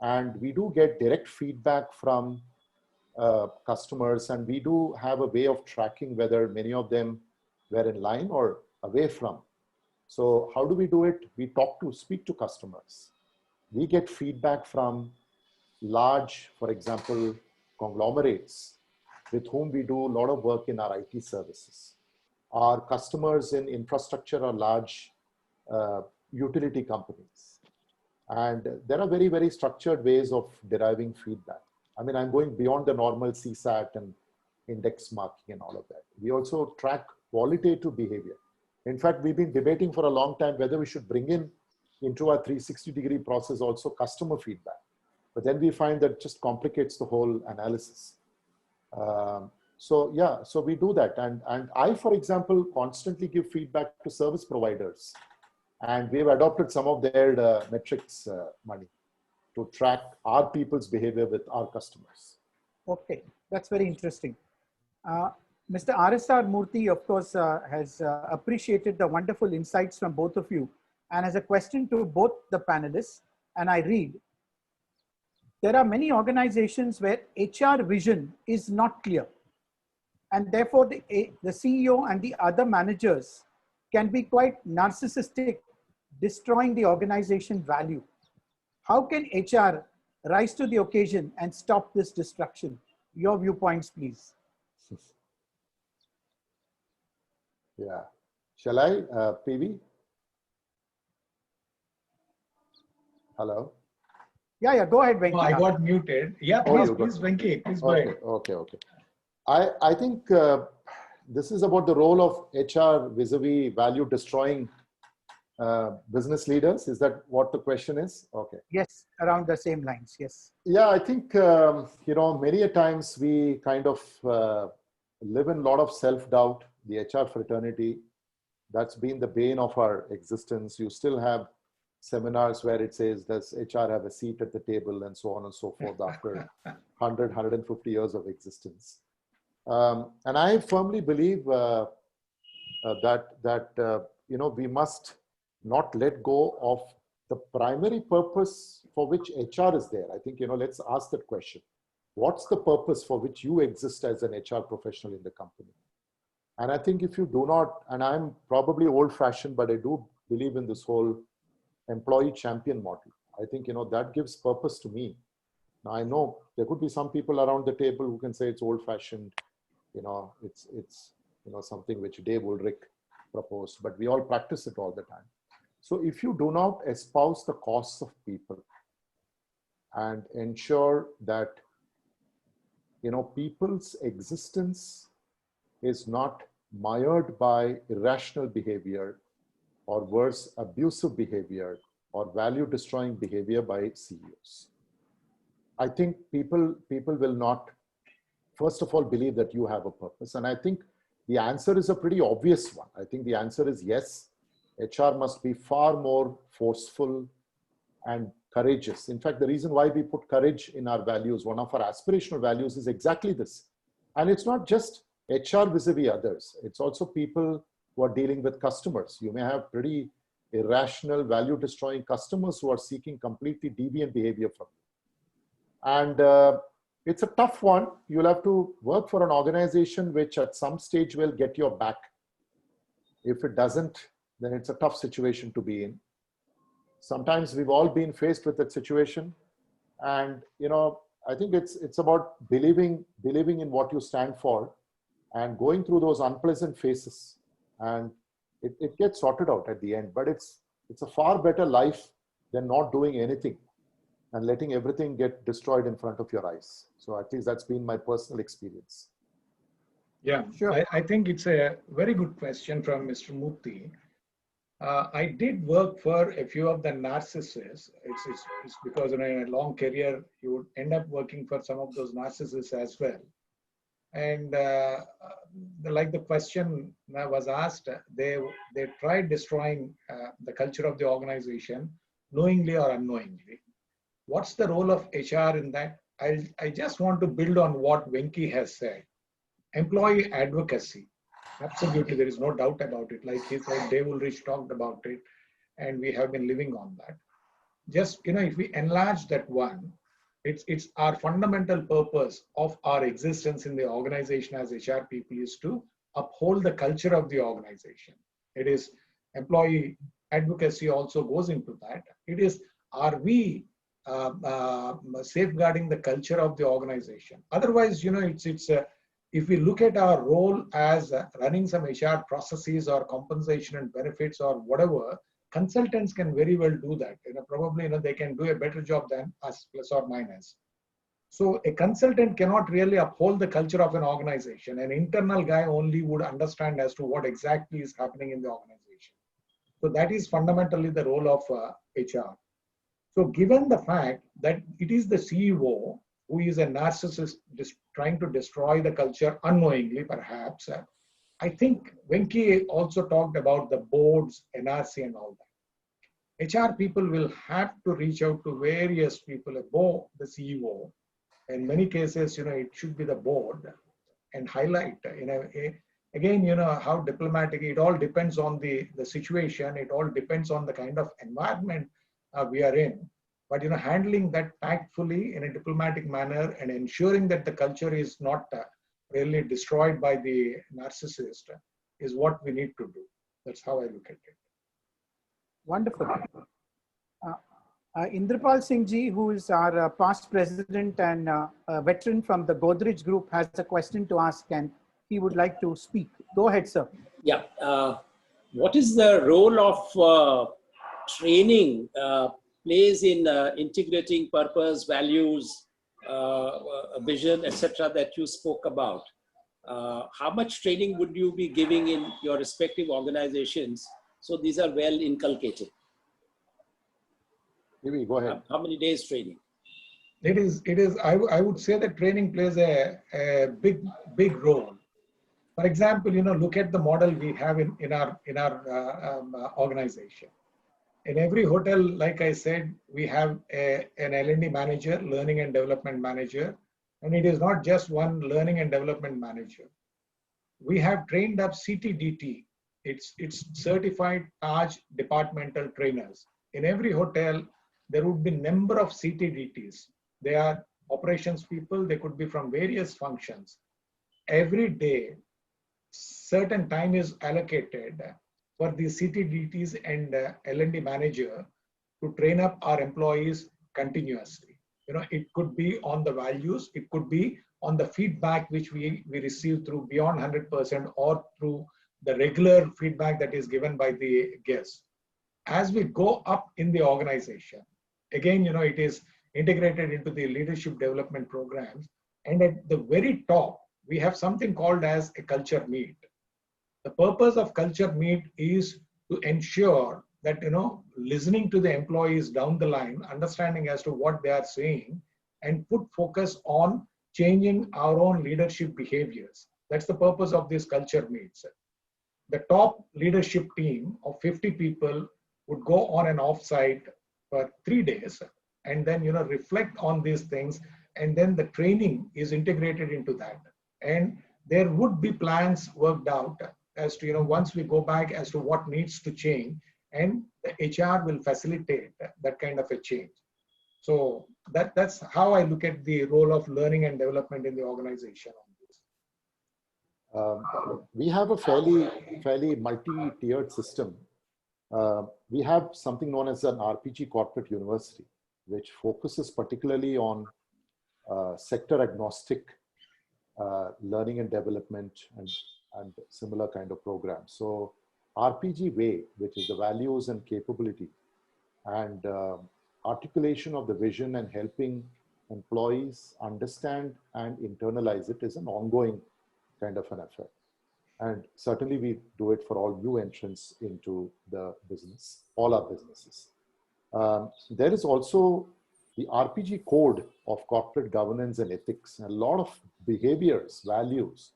[SPEAKER 4] And we do get direct feedback from customers, and we do have a way of tracking whether many of them were in line or away from. So how do we do it? We speak to customers. We get feedback from large, for example, conglomerates with whom we do a lot of work in our IT services. Our customers in infrastructure are large utility companies. And there are very, very structured ways of deriving feedback. I mean, I'm going beyond the normal CSAT and index marking and all of that. We also track qualitative behavior. In fact, we've been debating for a long time whether we should bring in into our 360-degree process also customer feedback. But then we find that just complicates the whole analysis. So yeah, so we do that. And I, for example, constantly give feedback to service providers. And we've adopted some of their metrics, Mani, to track our people's behavior with our customers.
[SPEAKER 1] Okay, that's very interesting. Mr. RSR Murthy, of course, has appreciated the wonderful insights from both of you and has a question to both the panelists. And I read, there are many organizations where HR vision is not clear. And therefore, the CEO and the other managers can be quite narcissistic, destroying the organization value. How can HR rise to the occasion and stop this destruction? Your viewpoints, please.
[SPEAKER 4] Yeah. Shall I, PV? Hello?
[SPEAKER 1] Yeah, go ahead, Venki.
[SPEAKER 3] Oh, I got muted. Yeah, please, Venki, please go ahead.
[SPEAKER 4] Okay. I think this is about the role of HR vis-a-vis value destroying business leaders. Is that what the question is? Okay.
[SPEAKER 1] Yes, around the same lines, yes.
[SPEAKER 4] Yeah, I think, many a times we kind of live in a lot of self-doubt. The HR fraternity, that's been the bane of our existence. You still have seminars where it says, does HR have a seat at the table and so on and so forth after 100, 150 years of existence. And I firmly believe that we must not let go of the primary purpose for which HR is there. I think, let's ask that question. What's the purpose for which you exist as an HR professional in the company? And I think if you do not, and I'm probably old-fashioned, but I do believe in this whole employee champion model. I think, that gives purpose to me. Now, I know there could be some people around the table who can say it's old-fashioned, it's something which Dave Ulrich proposed, but we all practice it all the time. So if you do not espouse the costs of people and ensure that, people's existence is not mired by irrational behavior or worse, abusive behavior or value destroying behavior by CEOs. I think people will not, first of all, believe that you have a purpose. And I think the answer is a pretty obvious one. I think the answer is yes, HR must be far more forceful and courageous. In fact, the reason why we put courage in our values, one of our aspirational values is exactly this. And it's not just HR vis-a-vis others. It's also people who are dealing with customers. You may have pretty irrational, value-destroying customers who are seeking completely deviant behavior from you. And it's a tough one. You'll have to work for an organization which at some stage will get your back. If it doesn't, then it's a tough situation to be in. Sometimes we've all been faced with that situation. And, I think it's about believing in what you stand for and going through those unpleasant phases. And it gets sorted out at the end, but it's a far better life than not doing anything and letting everything get destroyed in front of your eyes. So at least that's been my personal experience.
[SPEAKER 3] Yeah,
[SPEAKER 1] sure.
[SPEAKER 3] I think it's a very good question from Mr. Murthy. I did work for a few of the narcissists. It's because in a long career, you would end up working for some of those narcissists as well. And like the question was asked, they tried destroying the culture of the organization, knowingly or unknowingly. What's the role of HR in that? I just want to build on what Venki has said. Employee advocacy. Absolutely, there is no doubt about it. Like he said, Dave Ulrich talked about it, and we have been living on that. Just, if we enlarge that one, it's our fundamental purpose of our existence in the organization as HR people is to uphold the culture of the organization. It is employee advocacy also goes into that. It is, are we safeguarding the culture of the organization? Otherwise, if we look at our role as running some HR processes or compensation and benefits or whatever, consultants can very well do that. Probably, they can do a better job than us, plus or minus. So a consultant cannot really uphold the culture of an organization. An internal guy only would understand as to what exactly is happening in the organization. So that is fundamentally the role of HR. So given the fact that it is the CEO who is a narcissist trying to destroy the culture unknowingly, perhaps, I think Venki also talked about the boards, NRC and all that. HR people will have to reach out to various people above the CEO. In many cases, it should be the board, and highlight, again, how diplomatic, it all depends on the situation. It all depends on the kind of environment we are in. But, handling that tactfully in a diplomatic manner and ensuring that the culture is not really destroyed by the narcissist is what we need to do. That's how I look at it.
[SPEAKER 1] Wonderful. Indrapal Singh ji, who is our past president and veteran from the Godrej Group, has a question to ask and he would like to speak. Go ahead, sir.
[SPEAKER 6] Yeah. What is the role of training plays in integrating purpose, values, vision, etc. that you spoke about? How much training would you be giving in your respective organizations so these are well inculcated?
[SPEAKER 4] Maybe go ahead.
[SPEAKER 6] How many days training?
[SPEAKER 3] It is. I would say that training plays a big role. For example, look at the model we have in our organization. In every hotel, like I said, we have an L&D manager, learning and development manager, and it is not just one learning and development manager. We have trained up CTDT. It's certified Taj departmental trainers. In every hotel, there would be number of CTDTs. They are operations people. They could be from various functions. Every day, certain time is allocated for the CTDTs and L&D manager to train up our employees continuously. It could be on the values. It could be on the feedback which we receive through beyond 100% or through the regular feedback that is given by the guests. As we go up in the organization, again, it is integrated into the leadership development programs. And at the very top, we have something called as a culture meet. The purpose of culture meet is to ensure that, listening to the employees down the line, understanding as to what they are saying, and put focus on changing our own leadership behaviors. That's the purpose of this culture meets. The top leadership team of 50 people would go on an offsite for 3 days and then, reflect on these things. And then the training is integrated into that. And there would be plans worked out as to, once we go back as to what needs to change, and the HR will facilitate that kind of a change. So that's how I look at the role of learning and development in the organization on this.
[SPEAKER 4] We have a fairly multi-tiered system. We have something known as an RPG Corporate University, which focuses particularly on sector agnostic learning and development and similar kind of programs. So RPG Way, which is the values and capability and articulation of the vision and helping employees understand and internalize it, is an ongoing kind of an effort. And certainly we do it for all new entrants into the business, all our businesses. There is also the RPG code of corporate governance and ethics. A lot of behaviors, values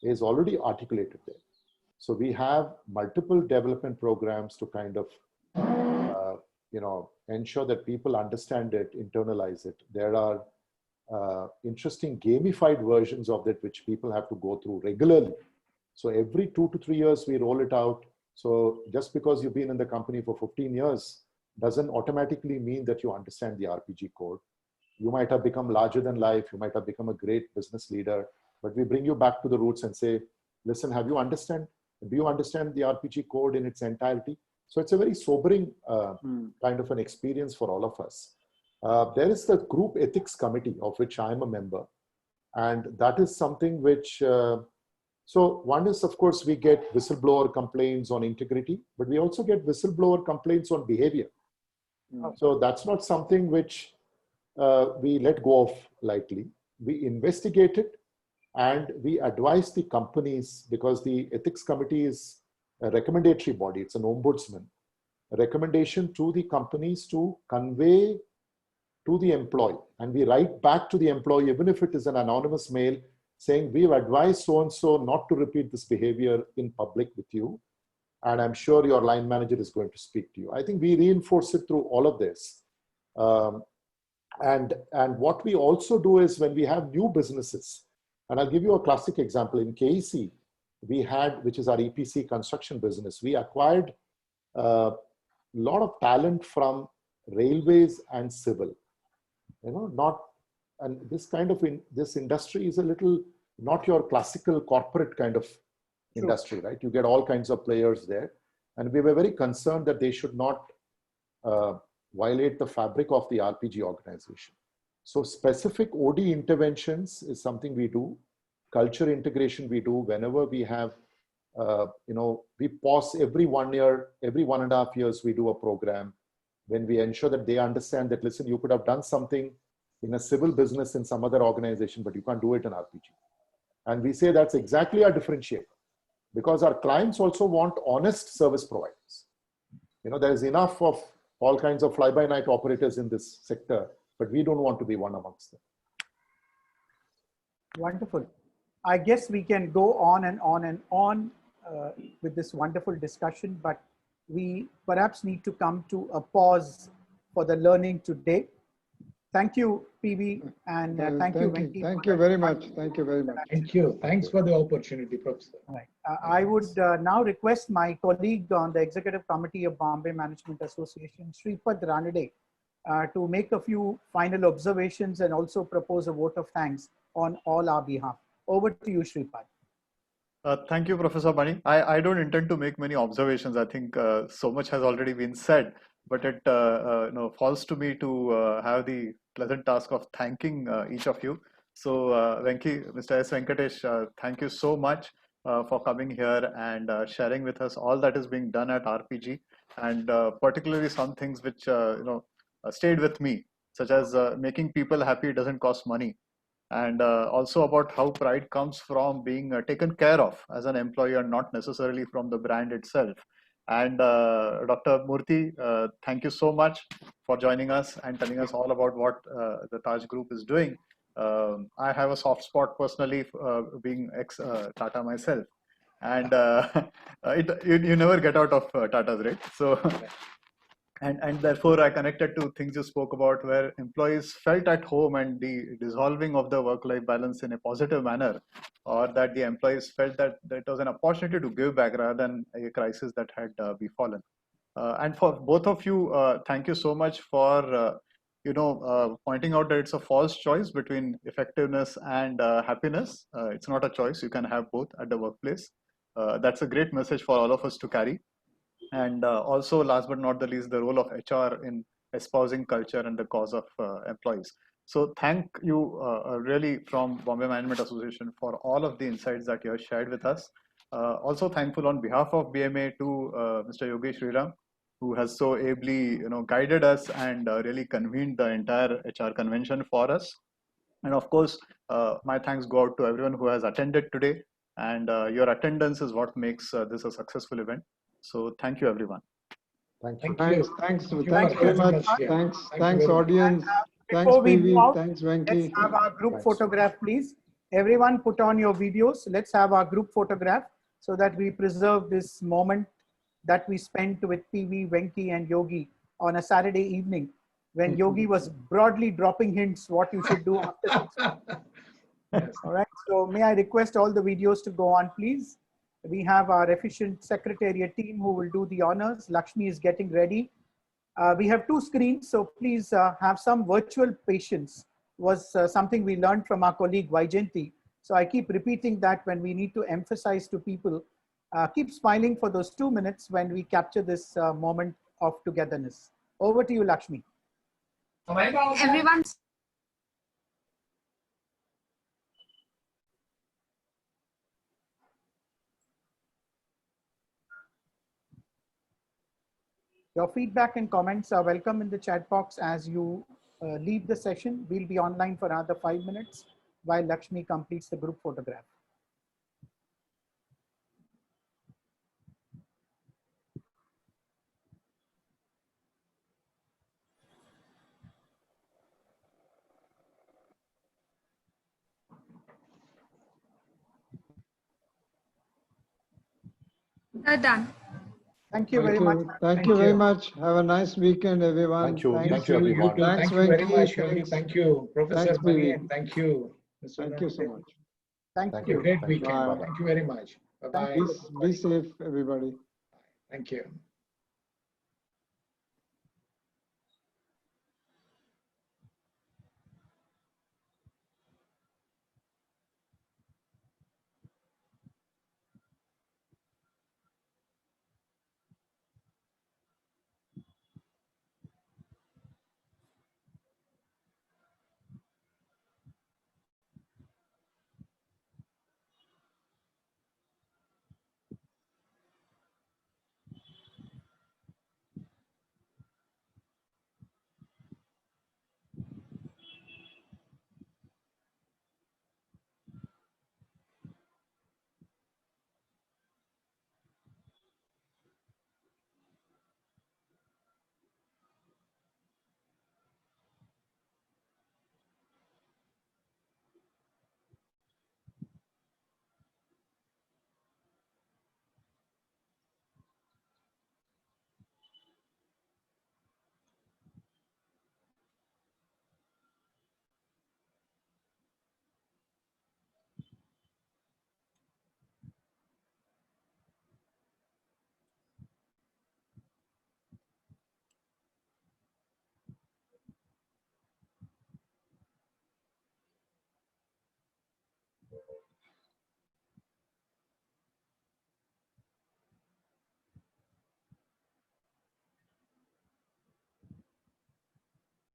[SPEAKER 4] is already articulated there. So we have multiple development programs to kind of, ensure that people understand it, internalize it. There are interesting gamified versions of that which people have to go through regularly. So every 2 to 3 years, we roll it out. So just because you've been in the company for 15 years doesn't automatically mean that you understand the RPG code. You might have become larger than life. You might have become a great business leader, but we bring you back to the roots and say, listen, do you understand the RPG code in its entirety? So it's a very sobering kind of an experience for all of us. There is the group ethics committee of which I am a member. And that is something which, so one is, of course, we get whistleblower complaints on integrity, but we also get whistleblower complaints on behavior. So that's not something which we let go of lightly. We investigate it and we advise the companies, because the ethics committee is a recommendatory body, it's an ombudsman, a recommendation to the companies to convey to the employee. And we write back to the employee, even if it is an anonymous mail, saying, we've advised so-and-so not to repeat this behavior in public with you. And I'm sure your line manager is going to speak to you. I think we reinforce it through all of this. And what we also do is when we have new businesses, and I'll give you a classic example. In KEC, we had, which is our EPC construction business, we acquired a lot of talent from railways and civil. And this kind of, this industry is a little, not your classical corporate kind of industry, right? You get all kinds of players there. And we were very concerned that they should not violate the fabric of the RPG organization. So specific OD interventions is something we do. Culture integration we do whenever we have, we pause every 1 year, every 1.5 years, we do a program when we ensure that they understand that, listen, you could have done something in a civil business in some other organization, but you can't do it in RPG. And we say that's exactly our differentiator, because our clients also want honest service providers. There is enough of all kinds of fly-by-night operators in this sector, but we don't want to be one amongst them.
[SPEAKER 1] Wonderful. I guess we can go on and on and on with this wonderful discussion, but we perhaps need to come to a pause for the learning today. Thank you, PV, and thank you, Venki.
[SPEAKER 2] Thank you very much. Thank you very much.
[SPEAKER 3] Thank you. Thanks for the opportunity, Professor.
[SPEAKER 1] Right. I would now request my colleague on the Executive Committee of Bombay Management Association, Sripad Ranade, to make a few final observations and also propose a vote of thanks on all our behalf. Over to you, Sripad.
[SPEAKER 7] Thank you, Professor Mani. I don't intend to make many observations. I think so much has already been said, but it falls to me to have the pleasant task of thanking each of you. So Venki, Mr. S. Venkatesh, thank you so much for coming here and sharing with us all that is being done at RPG, and particularly some things which stayed with me, such as making people happy doesn't cost money. And also about how pride comes from being taken care of as an employee and not necessarily from the brand itself. And Dr. Murthy, thank you so much for joining us and telling us all about what the Taj Group is doing. I have a soft spot personally, being ex-Tata myself. And you never get out of Tata's, right? So. And therefore, I connected to things you spoke about, where employees felt at home and the dissolving of the work-life balance in a positive manner, or that the employees felt that it was an opportunity to give back rather than a crisis that had befallen. And for both of you, thank you so much for pointing out that it's a false choice between effectiveness and happiness. It's not a choice; you can have both at the workplace. That's a great message for all of us to carry. And also, last but not the least, the role of HR in espousing culture and the cause of employees. So thank you really from Bombay Management Association for all of the insights that you have shared with us. Also thankful on behalf of BMA to Mr. Yogesh Sriram, who has so ably guided us and really convened the entire HR convention for us. And of course, my thanks go out to everyone who has attended today. And your attendance is what makes this a successful event. So thank you, everyone.
[SPEAKER 4] Thank you.
[SPEAKER 2] Thanks very much. Thanks, audience. Thanks, PV. Thanks, Venki.
[SPEAKER 1] Let's have our group photograph, please. Everyone put on your videos. Let's have our group photograph so that we preserve this moment that we spent with PV, Venki, and Yogi on a Saturday evening when Yogi was broadly dropping hints what you should do after 6 months. Yes. All right. So may I request all the videos to go on, please? We have our efficient secretariat team who will do the honors. Lakshmi is getting ready. We have 2 screens, so please have some virtual patience. Was something we learned from our colleague Vaijayanti. So I keep repeating that when we need to emphasize to people, keep smiling for those 2 minutes when we capture this moment of togetherness. Over to you, Lakshmi.
[SPEAKER 8] Everyone.
[SPEAKER 1] Your feedback and comments are welcome in the chat box as you leave the session. We'll be online for another 5 minutes while Lakshmi completes the group photograph.
[SPEAKER 8] They're done.
[SPEAKER 1] Thank you very much.
[SPEAKER 2] Thank you very much. Have a nice weekend, everyone.
[SPEAKER 4] Thank you.
[SPEAKER 3] You
[SPEAKER 4] Thank you,
[SPEAKER 3] too, you
[SPEAKER 4] everyone.
[SPEAKER 3] too.
[SPEAKER 2] Thanks,
[SPEAKER 3] Thank you very
[SPEAKER 2] Venki.
[SPEAKER 3] much, Yogi.
[SPEAKER 2] Thanks.
[SPEAKER 3] Thank you, Professor
[SPEAKER 2] Thanks,
[SPEAKER 3] Mani,
[SPEAKER 2] PV.
[SPEAKER 3] and thank you, Mr.
[SPEAKER 2] Thank you so
[SPEAKER 3] Venkateshan.
[SPEAKER 2] much.
[SPEAKER 1] Thank
[SPEAKER 4] Thank
[SPEAKER 3] Have a
[SPEAKER 1] you.
[SPEAKER 3] great
[SPEAKER 4] Thank you.
[SPEAKER 3] weekend.
[SPEAKER 2] Bye.
[SPEAKER 3] Thank you very much. Bye-bye.
[SPEAKER 2] Be safe, everybody.
[SPEAKER 3] Thank you.